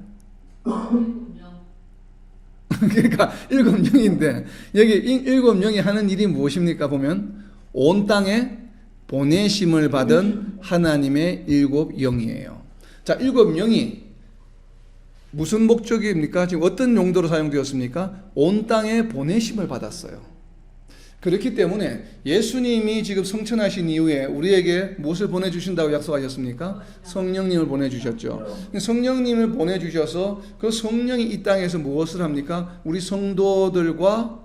그러니까 일곱 영인데 여기 일곱 영이 하는 일이 무엇입니까? 보면 온 땅에 보내심을 받은 하나님의 일곱 영이에요. 자, 일곱 영이 무슨 목적입니까? 지금 어떤 용도로 사용되었습니까? 온 땅에 보내심을 받았어요. 그렇기 때문에 예수님이 지금 성천하신 이후에 우리에게 무엇을 보내주신다고 약속하셨습니까? 성령님을 보내주셨죠. 성령님을 보내주셔서 그 성령이 이 땅에서 무엇을 합니까? 우리 성도들과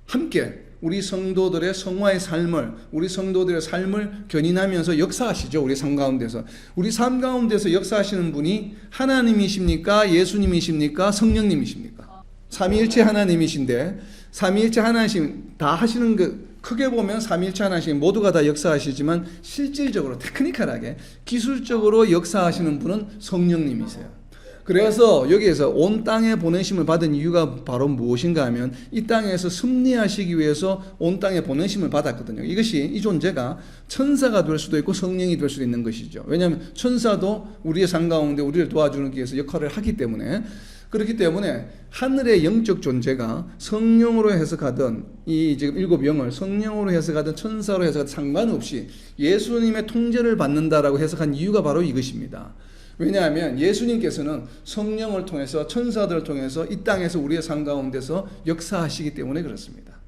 함께 우리 성도들의 성화의 삶을, 우리 성도들의 삶을 견인하면서 역사하시죠. 우리 삶 가운데서. 우리 삶 가운데서 역사하시는 분이 하나님이십니까? 예수님이십니까? 성령님이십니까? 삼위일체 하나님이신데, 삼위일체 하나님 다 하시는 그 크게 보면 삼위일체 하나님 모두가 다 역사하시지만 실질적으로 테크니컬하게 기술적으로 역사하시는 분은 성령님이세요. 그래서 여기에서 온 땅에 보내심을 받은 이유가 바로 무엇인가 하면 이 땅에서 승리하시기 위해서 온 땅에 보내심을 받았거든요. 이것이 이 존재가 천사가 될 수도 있고 성령이 될 수도 있는 것이죠. 왜냐하면 천사도 우리의 삶 가운데 우리를 도와주는 위해서 역할을 하기 때문에, 그렇기 때문에 하늘의 영적 존재가 성령으로 해석하든 이 지금 일곱 영을 성령으로 해석하든 천사로 해석하든 상관없이 예수님의 통제를 받는다라고 해석한 이유가 바로 이것입니다. 왜냐하면 예수님께서는 성령을 통해서 천사들을 통해서 이 땅에서 우리의 삶 가운데서 역사하시기 때문에 그렇습니다.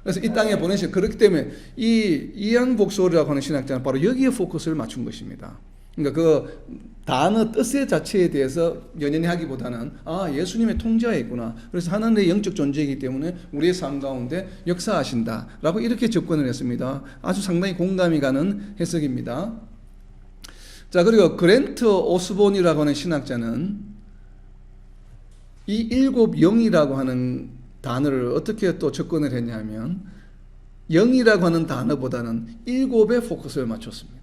그래서 이 땅에 보내시 그렇기 때문에 이 이양복소리라고 하는 신학자는 바로 여기에 포커스를 맞춘 것입니다. 그러니까 그 단어 뜻의 자체에 대해서 연연히 하기보다는 예수님의 통제하에 있구나. 그래서 하나님의 영적 존재이기 때문에 우리의 삶 가운데 역사하신다라고 이렇게 접근을 했습니다. 아주 상당히 공감이 가는 해석입니다. 자, 그리고 그랜트 오스본이라고 하는 신학자는 이 일곱 영이라고 하는 단어를 어떻게 또 접근을 했냐면 영이라고 하는 단어보다는 일곱에 포커스를 맞췄습니다.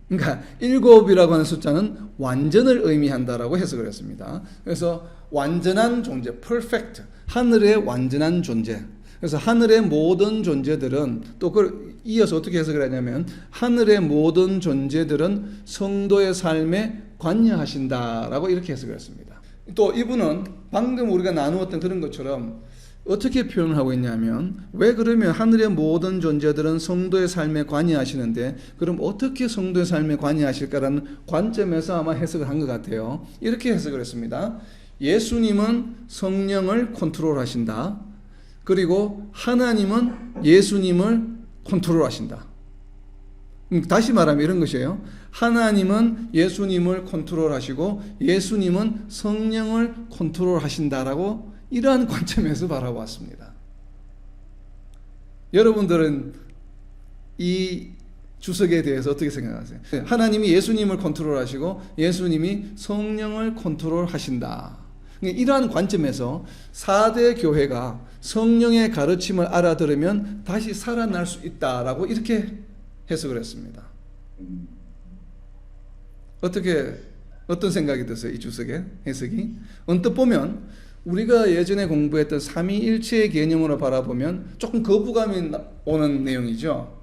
그러니까 일곱이라고 하는 숫자는 완전을 의미한다라고 해석을 했습니다. 그래서 완전한 존재, perfect, 하늘의 완전한 존재. 그래서 하늘의 모든 존재들은 또 그걸 이어서 어떻게 해석을 하냐면 하늘의 모든 존재들은 성도의 삶에 관여하신다라고 이렇게 해석을 했습니다. 또 이분은 방금 우리가 나누었던 그런 것처럼 어떻게 표현을 하고 있냐면 왜 그러면 하늘의 모든 존재들은 성도의 삶에 관여하시는데 그럼 어떻게 성도의 삶에 관여하실까라는 관점에서 아마 해석을 한 것 같아요. 이렇게 해석을 했습니다. 예수님은 성령을 컨트롤하신다. 그리고 하나님은 예수님을 컨트롤하신다. 다시 말하면 이런 것이에요. 하나님은 예수님을 컨트롤하시고 예수님은 성령을 컨트롤하신다라고 이러한 관점에서 바라보았습니다. 여러분들은 이 주석에 대해서 어떻게 생각하세요? 하나님이 예수님을 컨트롤하시고 예수님이 성령을 컨트롤하신다. 이러한 관점에서 4대 교회가 성령의 가르침을 알아들으면 다시 살아날 수 있다라고 이렇게 해석을 했습니다. 어떤 생각이 드세요? 이 주석의 해석이? 언뜻 보면 우리가 예전에 공부했던 삼위일체의 개념으로 바라보면 조금 거부감이 오는 내용이죠.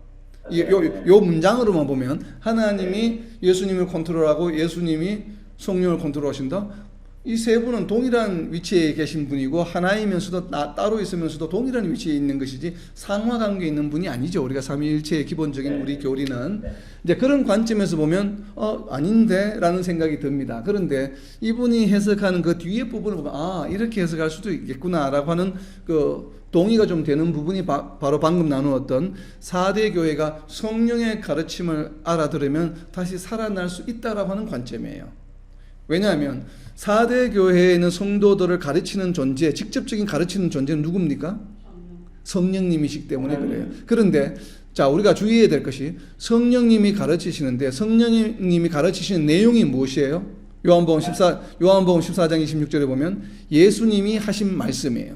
요 문장으로만 보면 하나님이 예수님을 컨트롤하고 예수님이 성령을 컨트롤하신다. 이 세 분은 동일한 위치에 계신 분이고 하나이면서도 따로 있으면서도 동일한 위치에 있는 것이지 상하관계에 있는 분이 아니죠. 우리가 삼위일체의 기본적인 우리 교리는 이제 그런 관점에서 보면 아닌데 라는 생각이 듭니다. 그런데 이분이 해석하는 그 뒤에 부분을 보면 이렇게 해석할 수도 있겠구나 라고 하는 그 동의가 좀 되는 부분이 바로 방금 나누었던 4대 교회가 성령의 가르침을 알아들으면 다시 살아날 수 있다라고 하는 관점이에요. 왜냐하면 4대 교회에는 성도들을 가르치는 존재, 직접적인 가르치는 존재는 누굽니까? 성령님이시기 때문에 그래요. 그런데 자, 우리가 주의해야 될 것이 성령님이 가르치시는데 성령님이 가르치시는 내용이 무엇이에요? 요한복음 14장 26절에 보면 예수님이 하신 말씀이에요.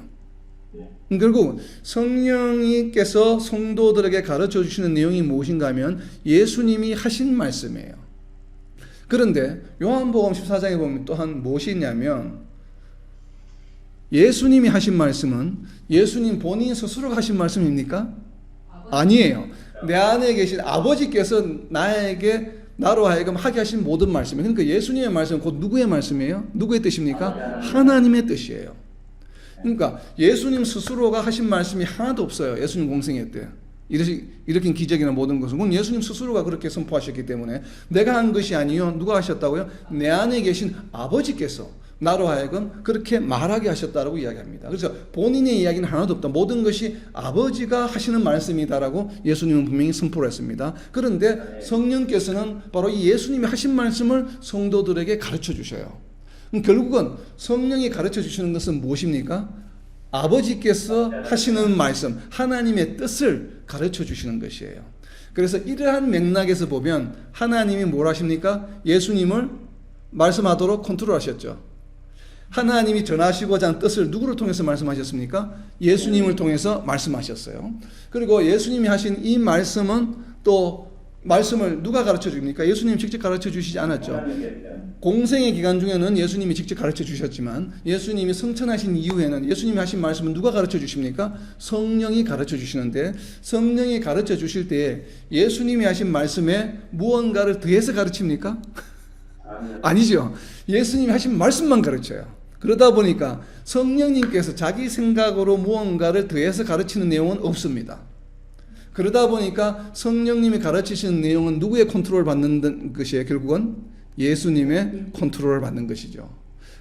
결국 성령님께서 성도들에게 가르쳐 주시는 내용이 무엇인가 하면 예수님이 하신 말씀이에요. 그런데 요한복음 14장에 보면 또한 무엇이 있냐면 예수님이 하신 말씀은 예수님 본인 스스로가 하신 말씀입니까? 아니에요. 내 안에 계신 아버지께서 나로 하여금 하게 하신 모든 말씀이에요. 그러니까 예수님의 말씀은 곧 누구의 말씀이에요? 누구의 뜻입니까? 하나님의 뜻이에요. 그러니까 예수님 스스로가 하신 말씀이 하나도 없어요. 예수님 공생애 때. 일으킨 기적이나 모든 것은 그건 예수님 스스로가 그렇게 선포하셨기 때문에 내가 한 것이 아니요. 누가 하셨다고요? 내 안에 계신 아버지께서 나로 하여금 그렇게 말하게 하셨다라고 이야기합니다. 그래서 본인의 이야기는 하나도 없다. 모든 것이 아버지가 하시는 말씀이다라고 예수님은 분명히 선포를 했습니다. 그런데 성령께서는 바로 이 예수님이 하신 말씀을 성도들에게 가르쳐 주셔요. 결국은 성령이 가르쳐 주시는 것은 무엇입니까? 아버지께서 하시는 말씀, 하나님의 뜻을 가르쳐 주시는 것이에요. 그래서 이러한 맥락에서 보면 하나님이 뭘 하십니까? 예수님을 말씀하도록 컨트롤하셨죠. 하나님이 전하시고자 하는 뜻을 누구를 통해서 말씀하셨습니까? 예수님을 통해서 말씀하셨어요. 그리고 예수님이 하신 이 말씀은 또 말씀을 누가 가르쳐 줍니까? 예수님이 직접 가르쳐 주시지 않았죠. 공생의 기간 중에는 예수님이 직접 가르쳐 주셨지만 예수님이 성천하신 이후에는 예수님이 하신 말씀은 누가 가르쳐 주십니까? 성령이 가르쳐 주시는데 성령이 가르쳐 주실 때 예수님이 하신 말씀에 무언가를 더해서 가르칩니까? 아니죠. 예수님이 하신 말씀만 가르쳐요. 그러다 보니까 성령님께서 자기 생각으로 무언가를 더해서 가르치는 내용은 없습니다. 그러다 보니까 성령님이 가르치시는 내용은 누구의 컨트롤을 받는 것이에요? 결국은 예수님의 컨트롤을 받는 것이죠.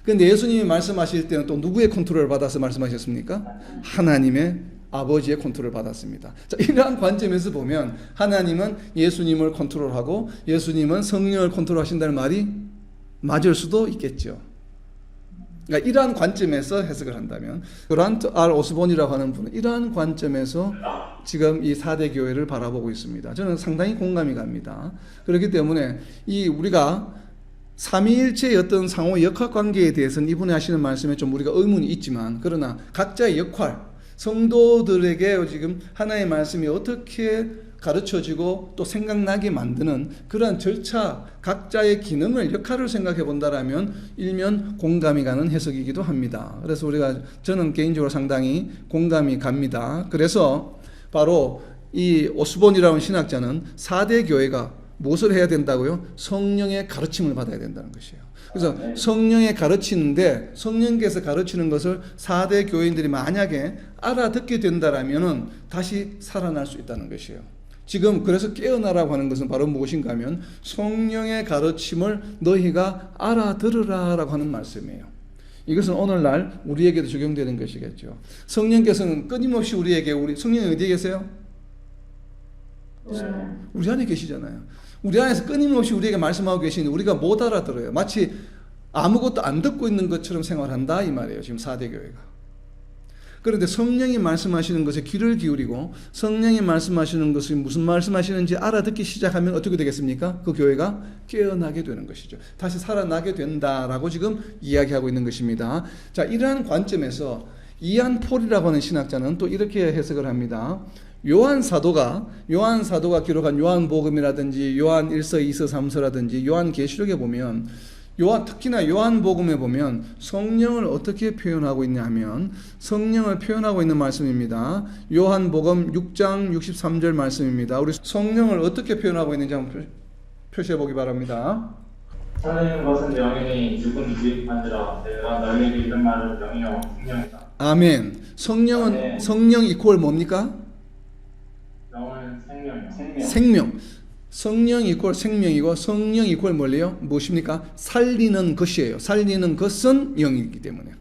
그런데 예수님이 말씀하실 때는 또 누구의 컨트롤을 받아서 말씀하셨습니까? 하나님의 아버지의 컨트롤을 받았습니다. 자, 이러한 관점에서 보면 하나님은 예수님을 컨트롤하고 예수님은 성령을 컨트롤하신다는 말이 맞을 수도 있겠죠. 그러니까 이러한 관점에서 해석을 한다면 그란트 R. 오스본이라고 하는 분은 이러한 관점에서 지금 이 4대 교회를 바라보고 있습니다. 저는 상당히 공감이 갑니다. 그렇기 때문에 이 우리가 삼위일체의 어떤 상호 역학관계에 대해서는 이분이 하시는 말씀에 좀 우리가 의문이 있지만 그러나 각자의 역할, 성도들에게 지금 하나의 말씀이 어떻게 가르쳐지고 또 생각나게 만드는 그러한 절차, 각자의 기능을, 역할을 생각해 본다라면 일면 공감이 가는 해석이기도 합니다. 그래서 저는 개인적으로 상당히 공감이 갑니다. 그래서 바로 이 오스본이라는 신학자는 4대 교회가 무엇을 해야 된다고요? 성령의 가르침을 받아야 된다는 것이에요. 그래서 성령의 가르치는데 성령께서 가르치는 것을 4대 교인들이 만약에 알아듣게 된다라면은 다시 살아날 수 있다는 것이에요. 지금 그래서 깨어나라고 하는 것은 바로 무엇인가 하면 성령의 가르침을 너희가 알아들으라라고 하는 말씀이에요. 이것은 오늘날 우리에게도 적용되는 것이겠죠. 성령께서는 끊임없이 성령이 어디에 계세요? 우리 안에 계시잖아요. 우리 안에서 끊임없이 우리에게 말씀하고 계시는데 우리가 못 알아들어요. 마치 아무것도 안 듣고 있는 것처럼 생활한다 이 말이에요. 지금 4대 교회가. 그런데 성령이 말씀하시는 것에 귀를 기울이고 성령이 말씀하시는 것이 무슨 말씀하시는지 알아듣기 시작하면 어떻게 되겠습니까? 그 교회가 깨어나게 되는 것이죠. 다시 살아나게 된다라고 지금 이야기하고 있는 것입니다. 자, 이러한 관점에서 이안 폴이라고 하는 신학자는 또 이렇게 해석을 합니다. 요한 사도가 기록한 요한복음이라든지 요한 1서, 2서, 3서라든지 요한 계시록에 보면 특히나 요한복음에 보면 성령을 어떻게 표현하고 있냐 하면 성령을 표현하고 있는 말씀입니다. 요한복음 6장 63절 말씀입니다. 우리 성령을 어떻게 표현하고 있는지 한번 표시해 보기 바랍니다. 하나님 것은 영이니 죽은 주입한지라 내가 너희에게 이런 말을 영이요 생명이다. 아멘. 성령 이퀄 뭡니까? 영은 생명이요. 생명. 성령 이퀄 생명이고 성령 이퀄 뭘래요? 무엇입니까? 살리는 것이에요. 살리는 것은 영이기 때문에.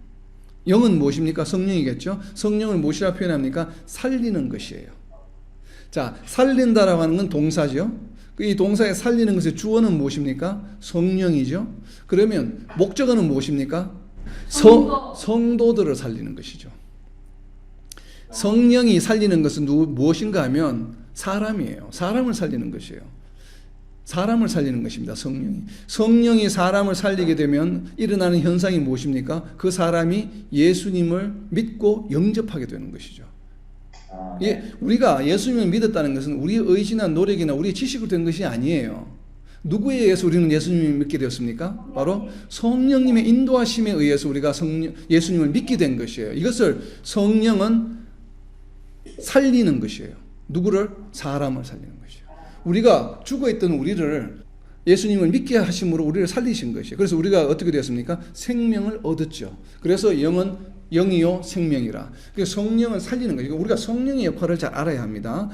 영은 무엇입니까? 성령이겠죠. 성령을 무엇이라 표현합니까? 살리는 것이에요. 자, 살린다라고 하는 건 동사죠. 이 동사에 살리는 것의 주어는 무엇입니까? 성령이죠. 그러면 목적어는 무엇입니까? 성도들을 살리는 것이죠. 성령이 살리는 것은 무엇인가 하면 사람이에요. 사람을 살리는 것이에요. 사람을 살리는 것입니다. 성령이 사람을 살리게 되면 일어나는 현상이 무엇입니까? 그 사람이 예수님을 믿고 영접하게 되는 것이죠. 우리가 예수님을 믿었다는 것은 우리의 의지나 노력이나 우리의 지식으로 된 것이 아니에요. 누구에 의해서 우리는 예수님을 믿게 되었습니까? 바로 성령님의 인도하심에 의해서 우리가 예수님을 믿게 된 것이에요. 이것을 성령은 살리는 것이에요. 누구를? 사람을 살리는 것이에요. 우리가 죽어있던 우리를 예수님을 믿게 하심으로 우리를 살리신 것이에요. 그래서 우리가 어떻게 되었습니까? 생명을 얻었죠. 그래서 영은 영이요 생명이라. 그래서 성령을 살리는 거예요. 우리가 성령의 역할을 잘 알아야 합니다.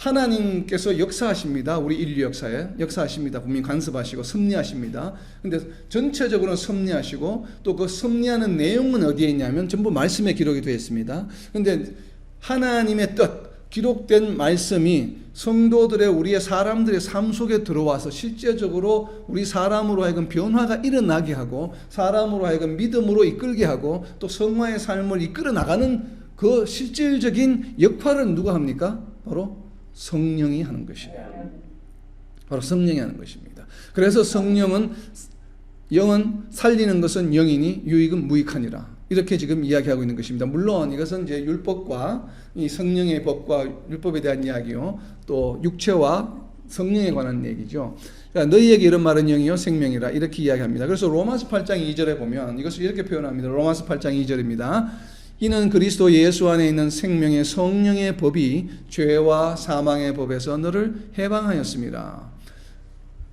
하나님께서 역사하십니다. 우리 인류 역사에 역사하십니다. 분명히 간섭하시고 섭리하십니다. 근데 전체적으로 섭리하시고 또 그 섭리하는 내용은 어디에 있냐면 전부 말씀에 기록이 되어 있습니다. 근데 하나님의 뜻, 기록된 말씀이 성도들의 우리의 사람들의 삶 속에 들어와서 실제적으로 우리 사람으로 하여금 변화가 일어나게 하고 사람으로 하여금 믿음으로 이끌게 하고 또 성화의 삶을 이끌어 나가는 그 실질적인 역할을 누가 합니까? 바로 성령이 하는 것이에요. 바로 성령이 하는 것입니다. 그래서 성령은 영은 살리는 것은 영이니 유익은 무익하니라. 이렇게 지금 이야기하고 있는 것입니다. 물론 이것은 이제 율법과 이 성령의 법과 율법에 대한 이야기요. 또 육체와 성령에 관한 얘기죠. 너희에게 이런 말은 영이요 생명이라 이렇게 이야기합니다. 그래서 로마서 8장 2절에 보면 이것을 이렇게 표현합니다. 로마서 8장 2절입니다. 이는 그리스도 예수 안에 있는 생명의 성령의 법이 죄와 사망의 법에서 너를 해방하였습니다.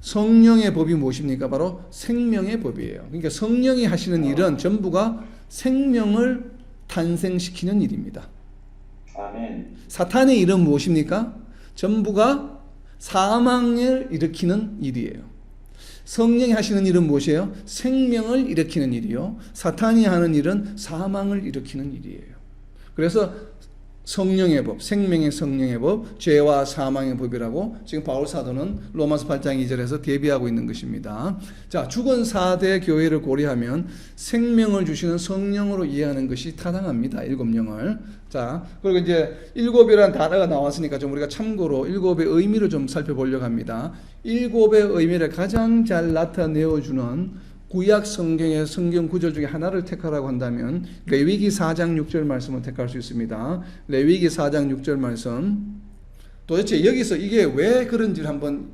성령의 법이 무엇입니까? 바로 생명의 법이에요. 그러니까 성령이 하시는 일은 전부가 생명을 탄생시키는 일입니다. 아멘. 사탄의 일은 무엇입니까? 전부가 사망을 일으키는 일이에요. 성령이 하시는 일은 무엇이에요? 생명을 일으키는 일이요. 사탄이 하는 일은 사망을 일으키는 일이에요. 그래서 성령의 법, 생명의 성령의 법, 죄와 사망의 법이라고 지금 바울 사도는 로마서 8장 2절에서 대비하고 있는 것입니다. 자, 죽은 4대 교회를 고려하면 생명을 주시는 성령으로 이해하는 것이 타당합니다. 7영을. 자, 그리고 이제 7이라는 단어가 나왔으니까 좀 우리가 참고로 7의 의미를 좀 살펴보려고 합니다. 7의 의미를 가장 잘 나타내어주는 구약 성경의 성경 구절 중에 하나를 택하라고 한다면 레위기 4장 6절 말씀을 택할 수 있습니다. 레위기 4장 6절 말씀. 도대체 여기서 이게 왜 그런지를 한번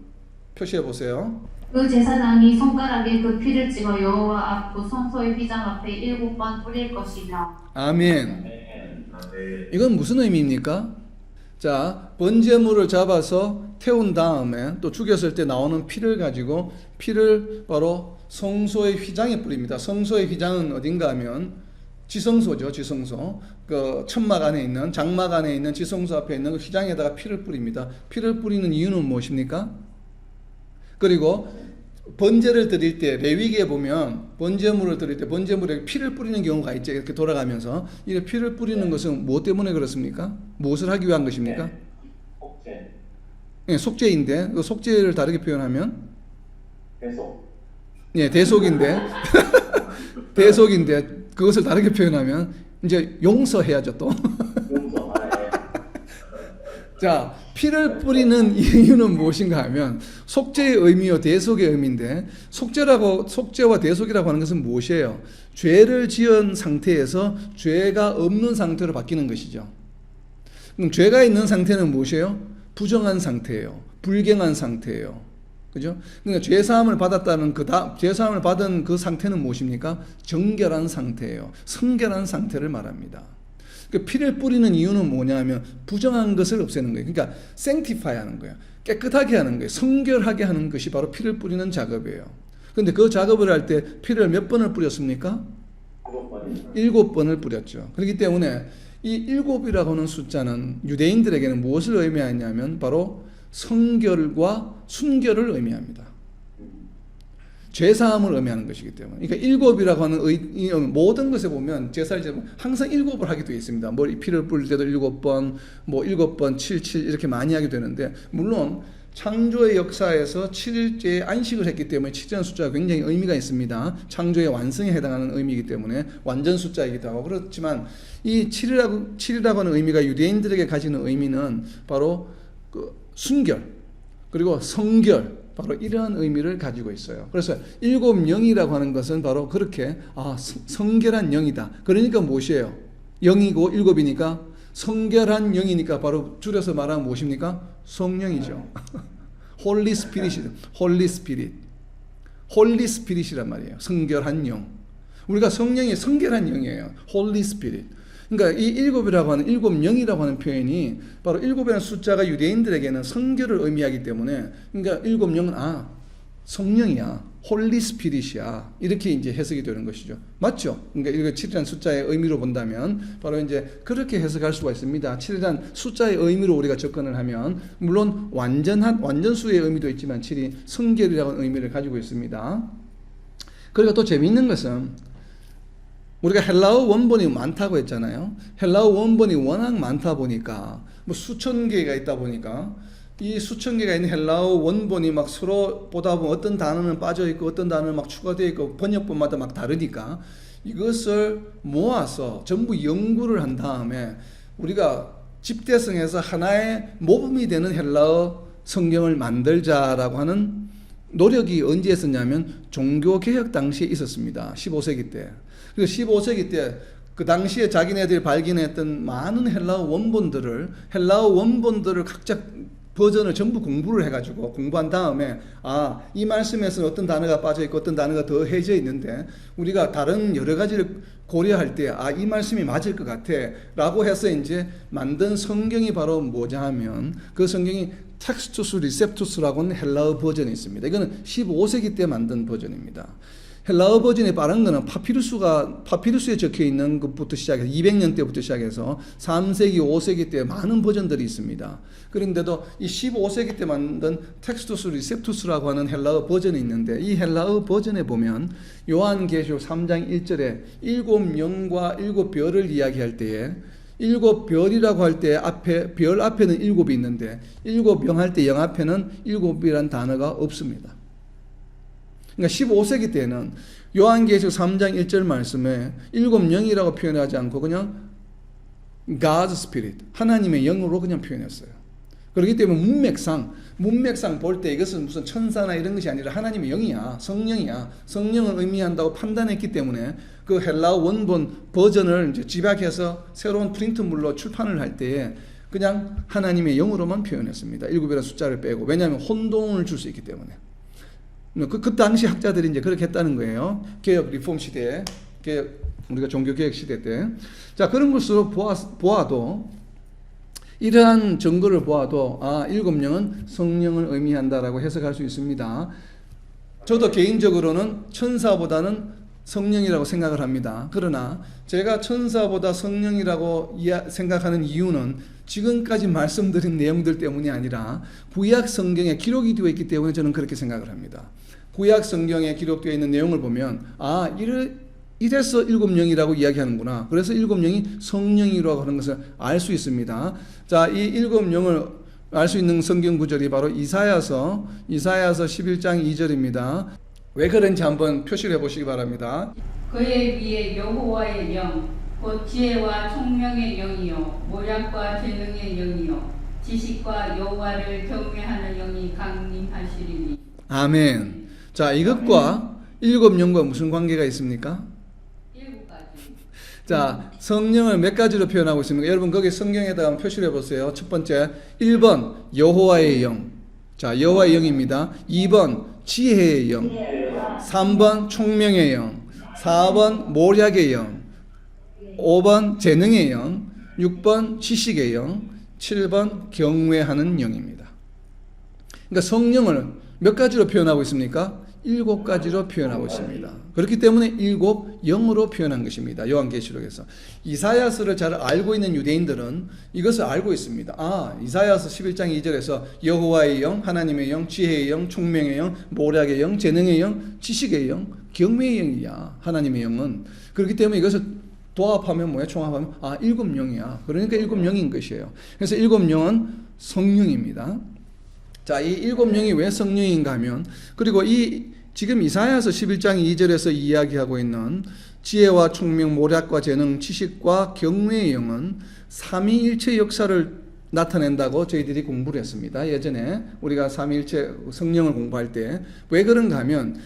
표시해 보세요. 그 제사장이 손가락에 그 피를 찍어 여호와 앞 그 성소의 휘장 앞에 7번 뿌릴 것이며. 아멘. 이건 무슨 의미입니까? 자, 번제물을 잡아서 태운 다음에 또 죽였을 때 나오는 피를 가지고 피를 바로 성소의 휘장에 뿌립니다. 성소의 휘장은 어딘가 하면 지성소죠. 지성소. 그 천막 안에 있는 장막 안에 있는 지성소 앞에 있는 그 휘장에다가 피를 뿌립니다. 피를 뿌리는 이유는 무엇입니까? 그리고 번제를 드릴 때 레위기에 보면 번제물을 드릴 때 번제물에 피를 뿌리는 경우가 있죠. 이렇게 돌아가면서 이 피를 뿌리는 것은 무엇 때문에 그렇습니까? 무엇을 하기 위한 것입니까? 속죄. 네, 속죄인데 그 속죄를 다르게 표현하면 계속. 예, 대속인데 대속인데 그것을 다르게 표현하면 이제 용서해야죠 또. 용서. 자, 피를 뿌리는 이유는 무엇인가 하면 속죄의 의미요 대속의 의미인데 속죄와 대속이라고 하는 것은 무엇이에요? 죄를 지은 상태에서 죄가 없는 상태로 바뀌는 것이죠. 그럼 죄가 있는 상태는 무엇이에요? 부정한 상태예요. 불경한 상태예요. 그죠? 그러니까 죄사함을 받았다는 죄사함을 받은 그 상태는 무엇입니까? 정결한 상태예요. 성결한 상태를 말합니다. 그 피를 뿌리는 이유는 뭐냐면 부정한 것을 없애는 거예요. 그러니까 sanctify 하는 거예요. 깨끗하게 하는 거예요. 성결하게 하는 것이 바로 피를 뿌리는 작업이에요. 그런데 그 작업을 할 때 피를 몇 번을 뿌렸습니까? 7번을 뿌렸죠. 그렇기 때문에 이 7이라고 하는 숫자는 유대인들에게는 무엇을 의미하냐면 바로 성결과 순결을 의미합니다. 죄사함을 의미하는 것이기 때문에. 그러니까 7이라고 하는 모든 것에 보면 제사를 지내면 항상 7을 하게 되어 있습니다. 뭐 피를 뿌릴 때도 7번, 뭐 7번, 77 이렇게 많이 하게 되는데 물론 창조의 역사에서 7일째에 안식을 했기 때문에 7이라는 숫자가 굉장히 의미가 있습니다. 창조의 완성에 해당하는 의미이기 때문에 완전 숫자이기도 하고 그렇지만 이 7이라고 하는 의미가 유대인들에게 가지는 의미는 바로 그 순결 그리고 성결 바로 이러한 의미를 가지고 있어요. 그래서 7영이라고 하는 것은 바로 그렇게 성결한 영이다. 그러니까 무엇이에요? 0이고 7이니까 성결한 영이니까 바로 줄여서 말하면 무엇입니까? 성령이죠. Holy Spirit이죠. Holy Spirit. Holy Spirit이란 말이에요. 성결한 영. 우리가 성령이 성결한 영이에요. Holy Spirit. 그러니까 이 7이라고 하는 7영이라고 하는 표현이 바로 7이라는 숫자가 유대인들에게는 성결을 의미하기 때문에 그러니까 7영은 성령이야. 홀리 스피릿이야. 이렇게 이제 해석이 되는 것이죠. 맞죠? 그러니까 이거 7이라는 숫자의 의미로 본다면 바로 이제 그렇게 해석할 수가 있습니다. 7이라는 숫자의 의미로 우리가 접근을 하면 물론 완전수의 의미도 있지만 7이 성결이라는 의미를 가지고 있습니다. 그리고 또 재미있는 것은 우리가 헬라어 원본이 많다고 했잖아요. 헬라어 원본이 워낙 많다 보니까 뭐 수천 개가 있다 보니까 이 수천 개가 있는 헬라어 원본이 막 서로 보다 보면 어떤 단어는 빠져 있고 어떤 단어는 막 추가되어 있고 번역본마다 막 다르니까 이것을 모아서 전부 연구를 한 다음에 우리가 집대성에서 하나의 모범이 되는 헬라어 성경을 만들자라고 하는 노력이 언제 있었냐면 종교개혁 당시에 있었습니다. 15세기 때. 그래서 15세기 때 그 당시에 자기네들이 발견했던 많은 헬라어 원본들을 각자 버전을 전부 공부를 해가지고 공부한 다음에 이 말씀에서는 어떤 단어가 빠져있고 어떤 단어가 더해져 있는데 우리가 다른 여러 가지를 고려할 때 이 말씀이 맞을 것 같아 라고 해서 이제 만든 성경이 바로 뭐냐 하면 그 성경이 텍스투스 리셉투스라고 하는 헬라어 버전이 있습니다. 이거는 15세기 때 만든 버전입니다. 헬라어 버전이 빠른 거는 파피루스에 적혀 있는 것부터 시작해서 200년 때부터 시작해서 3세기, 5세기 때 많은 버전들이 있습니다. 그런데도 이 15세기 때 만든 텍스투스 리셉투스라고 하는 헬라어 버전이 있는데 이 헬라어 버전에 보면 요한계시록 3장 1절에 7영과 7별을 이야기할 때에 7별이라고 할 때 별 앞에는 7이 있는데 7영 할 때 영 앞에는 7이라는 단어가 없습니다. 그러니까 15세기 때는 요한계시록 3장 1절 말씀에 7영이라고 표현하지 않고 그냥 God's Spirit, 하나님의 영으로 그냥 표현했어요. 그렇기 때문에 문맥상 볼 때 이것은 무슨 천사나 이런 것이 아니라 하나님의 영이야, 성령이야, 성령을 의미한다고 판단했기 때문에 그 헬라어 원본 버전을 이제 집약해서 새로운 프린트물로 출판을 할 때에 그냥 하나님의 영으로만 표현했습니다. 7이라는 숫자를 빼고. 왜냐하면 혼동을 줄 수 있기 때문에. 그 당시 학자들이 이제 그렇게 했다는 거예요. 개혁 리폼 시대에, 우리가 종교개혁 시대 때. 자, 그런 것으로 보아도, 이러한 증거를 보아도, 7영은 성령을 의미한다라고 해석할 수 있습니다. 저도 개인적으로는 천사보다는 성령이라고 생각을 합니다. 그러나 제가 천사보다 성령이라고 생각하는 이유는 지금까지 말씀드린 내용들 때문이 아니라 구약 성경에 기록이 되어 있기 때문에 저는 그렇게 생각을 합니다. 구약 성경에 기록되어 있는 내용을 보면 이래서 7영이라고 이야기하는구나. 그래서 7영이 성령이라고 하는 것을 알 수 있습니다. 자, 이 7영을 알 수 있는 성경 구절이 바로 이사야서 11장 2절입니다. 왜 그런지 한번 표시를 해보시기 바랍니다. 그에 비해 여호와의 영, 곧 지혜와 총명의 영이요 모략과 재능의 영이요 지식과 여호와를 경외하는 영이 강림하시리니. 아멘. 자, 이것과 7영과 무슨 관계가 있습니까? 7가지. 자, 성령을 몇 가지로 표현하고 있습니까? 여러분 거기 성경에다가 표시를 해보세요. 첫 번째 1번 여호와의 영. 자, 여호와의 영입니다. 2번 지혜의 영, 3번 총명의 영, 4번 모략의 영, 5번 재능의 영, 6번 지식의 영, 7번 경외하는 영입니다. 그러니까 성령을 몇 가지로 표현하고 있습니까? 7가지로 표현하고 있습니다. 그렇기 때문에 7영으로 표현한 것입니다. 요한계시록에서. 이사야서를 잘 알고 있는 유대인들은 이것을 알고 있습니다. 이사야서 11장 2절에서 여호와의 영, 하나님의 영, 지혜의 영, 총명의 영, 모략의 영, 재능의 영, 지식의 영, 경외의 영이야. 하나님의 영은. 그렇기 때문에 이것을 도합하면 뭐야? 총합하면 7영이야. 그러니까 7영인 것이에요. 그래서 7영은 성령입니다. 자, 이 7영이 왜 성령인가 하면, 그리고 지금 이사야서 11장 2절에서 이야기하고 있는 지혜와 총명, 모략과 재능, 지식과 경외의 영은 삼위일체 역사를 나타낸다고 저희들이 공부를 했습니다. 예전에 우리가 삼위일체 성령을 공부할 때. 왜 그런가 하면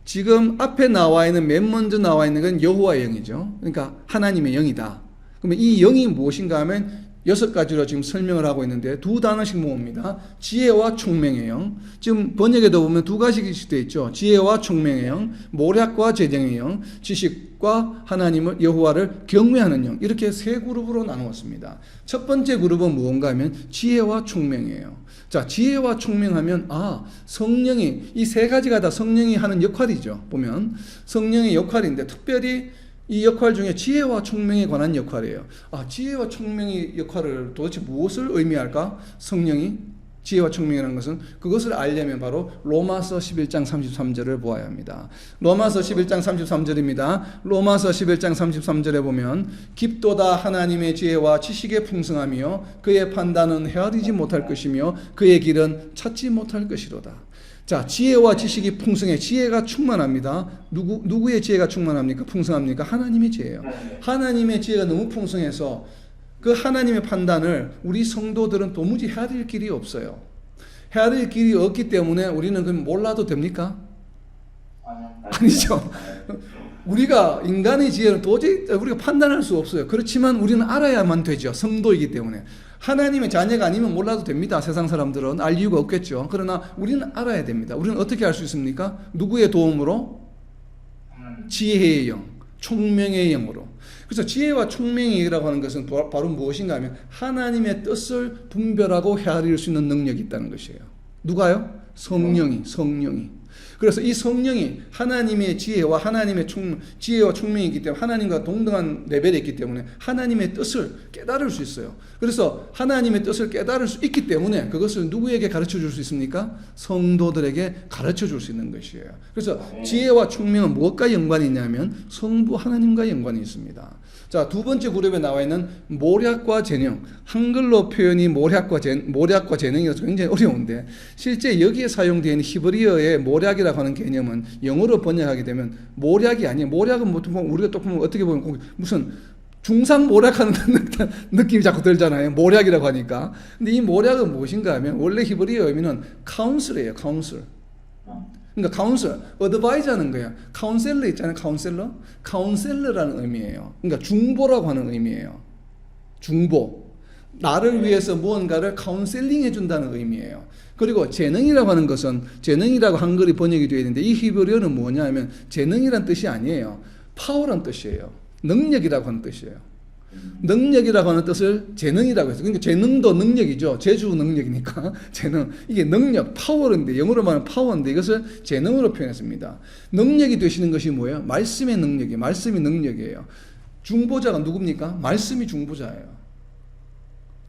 지금 앞에 나와 있는 맨 먼저 나와 있는 건 여호와의 영이죠. 그러니까 하나님의 영이다. 그러면 이 영이 무엇인가 하면 6가지로 지금 설명을 하고 있는데 2단어씩 모읍니다. 지혜와 총명의 영. 지금 번역에도 보면 2가지씩 되어 있죠. 지혜와 총명의 영, 모략과 재정의 영, 지식과 하나님을 여호와를 경외하는 영. 이렇게 3그룹으로 나누었습니다. 첫 번째 그룹은 무언가 하면 지혜와 총명이에요. 자, 지혜와 총명하면 성령이 이 세 가지가 다 성령이 하는 역할이죠. 보면 성령의 역할인데 특별히 이 역할 중에 지혜와 총명에 관한 역할이에요. 지혜와 총명의 역할을 도대체 무엇을 의미할까? 성령이 지혜와 총명이라는 것은 그것을 알려면 바로 로마서 11장 33절을 보아야 합니다. 로마서 11장 33절입니다. 로마서 11장 33절에 보면 깊도다 하나님의 지혜와 지식의 풍성하며 그의 판단은 헤아리지 못할 것이며 그의 길은 찾지 못할 것이로다. 자, 지혜와 지식이 풍성해. 지혜가 충만합니다. 누구의 지혜가 충만합니까? 풍성합니까? 하나님의 지혜예요. 하나님의 지혜가 너무 풍성해서 그 하나님의 판단을 우리 성도들은 도무지 헤아릴 길이 없어요. 헤아릴 길이 없기 때문에 우리는 그럼 몰라도 됩니까? 아니죠. 우리가 인간의 지혜는 도저히 우리가 판단할 수 없어요. 그렇지만 우리는 알아야만 되죠. 성도이기 때문에. 하나님의 자녀가 아니면 몰라도 됩니다. 세상 사람들은 알 이유가 없겠죠. 그러나 우리는 알아야 됩니다. 우리는 어떻게 알 수 있습니까? 누구의 도움으로? 지혜의 영, 총명의 영으로. 그래서 지혜와 총명이라고 하는 것은 바로 무엇인가 하면 하나님의 뜻을 분별하고 헤아릴 수 있는 능력이 있다는 것이에요. 누가요? 성령이. 그래서 이 성령이 하나님의 지혜와 지혜와 총명이 있기 때문에 하나님과 동등한 레벨에 있기 때문에 하나님의 뜻을 깨달을 수 있어요. 그래서 하나님의 뜻을 깨달을 수 있기 때문에 그것을 누구에게 가르쳐 줄 수 있습니까? 성도들에게 가르쳐 줄 수 있는 것이에요. 그래서 지혜와 총명은 무엇과 연관이 있냐면 성부 하나님과 연관이 있습니다. 자, 두 번째 그룹에 나와 있는 모략과 재능. 한글로 표현이 모략과 재능이라서 굉장히 어려운데 실제 여기에 사용되어 있는 히브리어의 모략이라고 하는 개념은 영어로 번역하게 되면 모략이 아니에요. 모략은 보통 우리가 또 보면 어떻게 보면 무슨 중상 모략하는 느낌이 자꾸 들잖아요. 모략이라고 하니까. 근데 이 모략은 무엇인가 하면 원래 히브리어 의미는 카운슬이에요. 카운슬. 그러니까 카운슬, 어드바이저 하는 거예요. 카운셀러 있잖아요. 카운셀러라는 의미예요. 그러니까 중보라고 하는 의미예요. 중보. 나를 위해서 무언가를 카운셀링 해준다는 의미예요. 그리고 재능이라고 하는 것은 재능이라고 한글이 번역이 되어 있는데 이 히브리어는 뭐냐 하면 재능이란 뜻이 아니에요. 파워란 뜻이에요. 능력이라고 하는 뜻이에요. 능력이라고 하는 뜻을 재능이라고 해서 그러니까 재능도 능력이죠. 제주 능력이니까 재능 이게 능력 파워인데 영어로 말하면 파워인데 이것을 재능으로 표현했습니다. 능력이 되시는 것이 뭐예요? 말씀의 능력이 말씀이 능력이에요. 중보자가 누굽니까? 말씀이 중보자예요.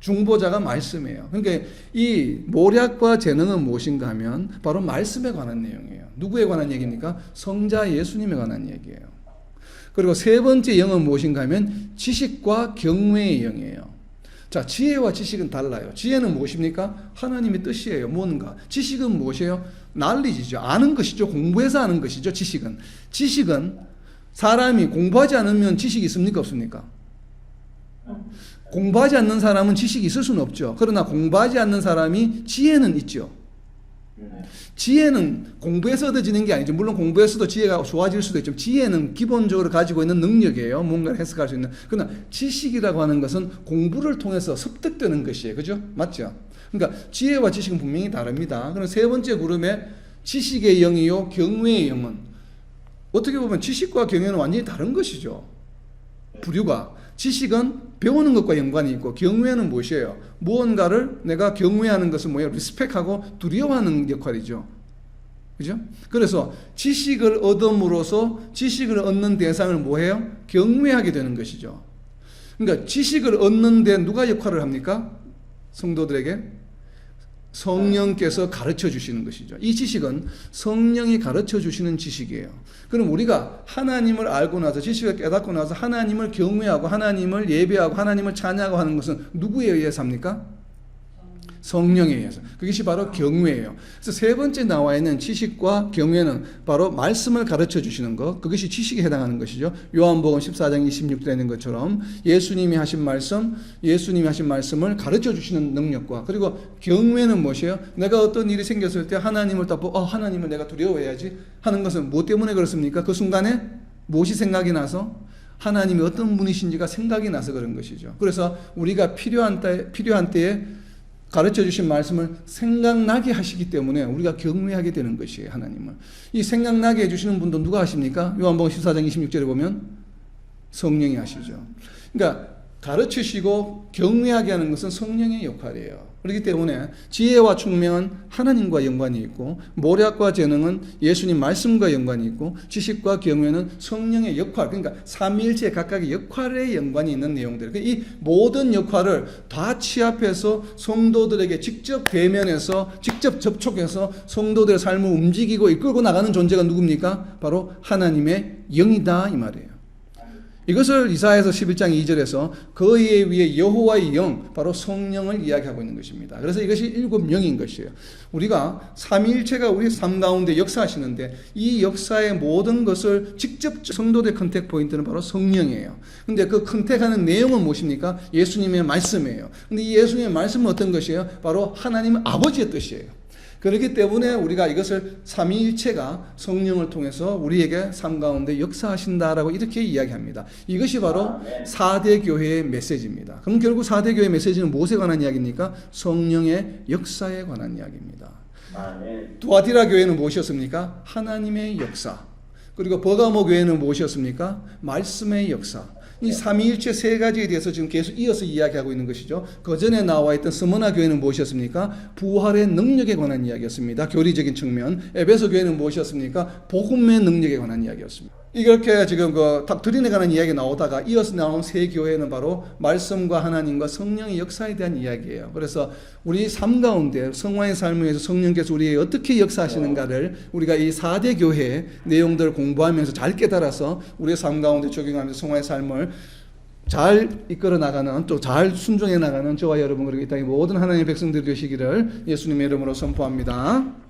중보자가 말씀이에요. 그러니까 이 모략과 재능은 무엇인가 하면 바로 말씀에 관한 내용이에요. 누구에 관한 얘기입니까? 성자 예수님에 관한 얘기예요. 그리고 세 번째 영은 무엇인가 하면 지식과 경외의 영이에요. 자, 지혜와 지식은 달라요. 지혜는 무엇입니까? 하나님의 뜻이에요. 뭔가. 지식은 무엇이에요? knowledge죠. 아는 것이죠. 공부해서 아는 것이죠. 지식은 사람이 공부하지 않으면 지식이 있습니까? 없습니까? 공부하지 않는 사람은 지식이 있을 수는 없죠. 그러나 공부하지 않는 사람이 지혜는 있죠. 지혜는 공부해서 얻어지는 게 아니죠. 물론 공부해서도 지혜가 좋아질 수도 있지만 지혜는 기본적으로 가지고 있는 능력이에요. 뭔가를 해석할 수 있는. 그러나 지식이라고 하는 것은 공부를 통해서 습득되는 것이에요. 그죠? 맞죠? 그러니까 지혜와 지식은 분명히 다릅니다. 그럼 세 번째 그룹에 지식의 영이요 경외의 영은 어떻게 보면 지식과 경외는 완전히 다른 것이죠. 부류가. 지식은 배우는 것과 연관이 있고 경외는 무엇이에요? 무언가를 내가 경외하는 것은 뭐예요? 리스펙하고 두려워하는 역할이죠. 그죠? 그래서 지식을 얻음으로써 지식을 얻는 대상을 뭐해요? 경외하게 되는 것이죠. 그러니까 지식을 얻는데 누가 역할을 합니까? 성도들에게 성령께서 가르쳐 주시는 것이죠. 이 지식은 성령이 가르쳐 주시는 지식이에요. 그럼 우리가 하나님을 알고 나서 지식을 깨닫고 나서 하나님을 경외하고 하나님을 예배하고 하나님을 찬양하고 하는 것은 누구에 의해서 합니까? 성령에 의해서. 그것이 바로 경외예요. 그래서 세 번째 나와 있는 지식과 경외는 바로 말씀을 가르쳐 주시는 것. 그것이 지식에 해당하는 것이죠. 요한복음 14장 26절에 있는 것처럼 예수님이 하신 말씀을 가르쳐 주시는 능력과 그리고 경외는 무엇이에요? 내가 어떤 일이 생겼을 때 하나님을 딱 보고 하나님을 내가 두려워해야지 하는 것은 무엇 때문에 그렇습니까? 그 순간에 무엇이 생각이 나서 하나님이 어떤 분이신지가 생각이 나서 그런 것이죠. 그래서 우리가 필요한 때에 가르쳐 주신 말씀을 생각나게 하시기 때문에 우리가 경외하게 되는 것이에요. 하나님을. 이 생각나게 해주시는 분도 누가 하십니까? 요한복음 14장 26절에 보면 성령이 하시죠. 그러니까 가르치시고 경외하게 하는 것은 성령의 역할이에요. 그렇기 때문에 지혜와 총명은 하나님과 연관이 있고 모략과 재능은 예수님 말씀과 연관이 있고 지식과 경외는 성령의 역할, 그러니까 삼위일체 각각의 역할에 연관이 있는 내용들. 이 모든 역할을 다 취합해서 성도들에게 직접 대면해서 직접 접촉해서 성도들의 삶을 움직이고 이끌고 나가는 존재가 누굽니까? 바로 하나님의 영이다 이 말이에요. 이것을 이사야서 11장 2절에서 그의 위에 여호와의 영, 바로 성령을 이야기하고 있는 것입니다. 그래서 이것이 일곱 영인 것이에요. 우리가 삼위일체가 우리 삶 가운데 역사하시는데 이 역사의 모든 것을 직접 성도들의 컨택 포인트는 바로 성령이에요. 근데 그 컨택하는 내용은 무엇입니까? 예수님의 말씀이에요. 근데 이 예수님의 말씀은 어떤 것이에요? 바로 하나님 아버지의 뜻이에요. 그렇기 때문에 우리가 이것을 삼위일체가 성령을 통해서 우리에게 삶 가운데 역사하신다라고 이렇게 이야기합니다. 이것이 바로 4대 교회의 메시지입니다. 그럼 결국 4대 교회의 메시지는 무엇에 관한 이야기입니까? 성령의 역사에 관한 이야기입니다. 두아디라 교회는 무엇이었습니까? 하나님의 역사. 그리고 버가모 교회는 무엇이었습니까? 말씀의 역사. 이 삼위일체 세 가지에 대해서 지금 계속 이어서 이야기하고 있는 것이죠. 그 전에 나와 있던 스무나 교회는 무엇이었습니까? 부활의 능력에 관한 이야기였습니다. 교리적인 측면. 에베소 교회는 무엇이었습니까? 복음의 능력에 관한 이야기였습니다. 이렇게 지금 그 닥트린에 관한 이야기 나오다가 이어서 나온 세 교회는 바로 말씀과 하나님과 성령의 역사에 대한 이야기예요. 그래서 우리 삶 가운데 성화의 삶을 위해서 성령께서 우리에게 어떻게 역사하시는가를 우리가 이 4대 교회의 내용들을 공부하면서 잘 깨달아서 우리의 삶 가운데 적용하면서 성화의 삶을 잘 이끌어 나가는, 또 잘 순종해 나가는 저와 여러분 그리고 이 땅의 모든 하나님의 백성들이 되시기를 예수님의 이름으로 선포합니다.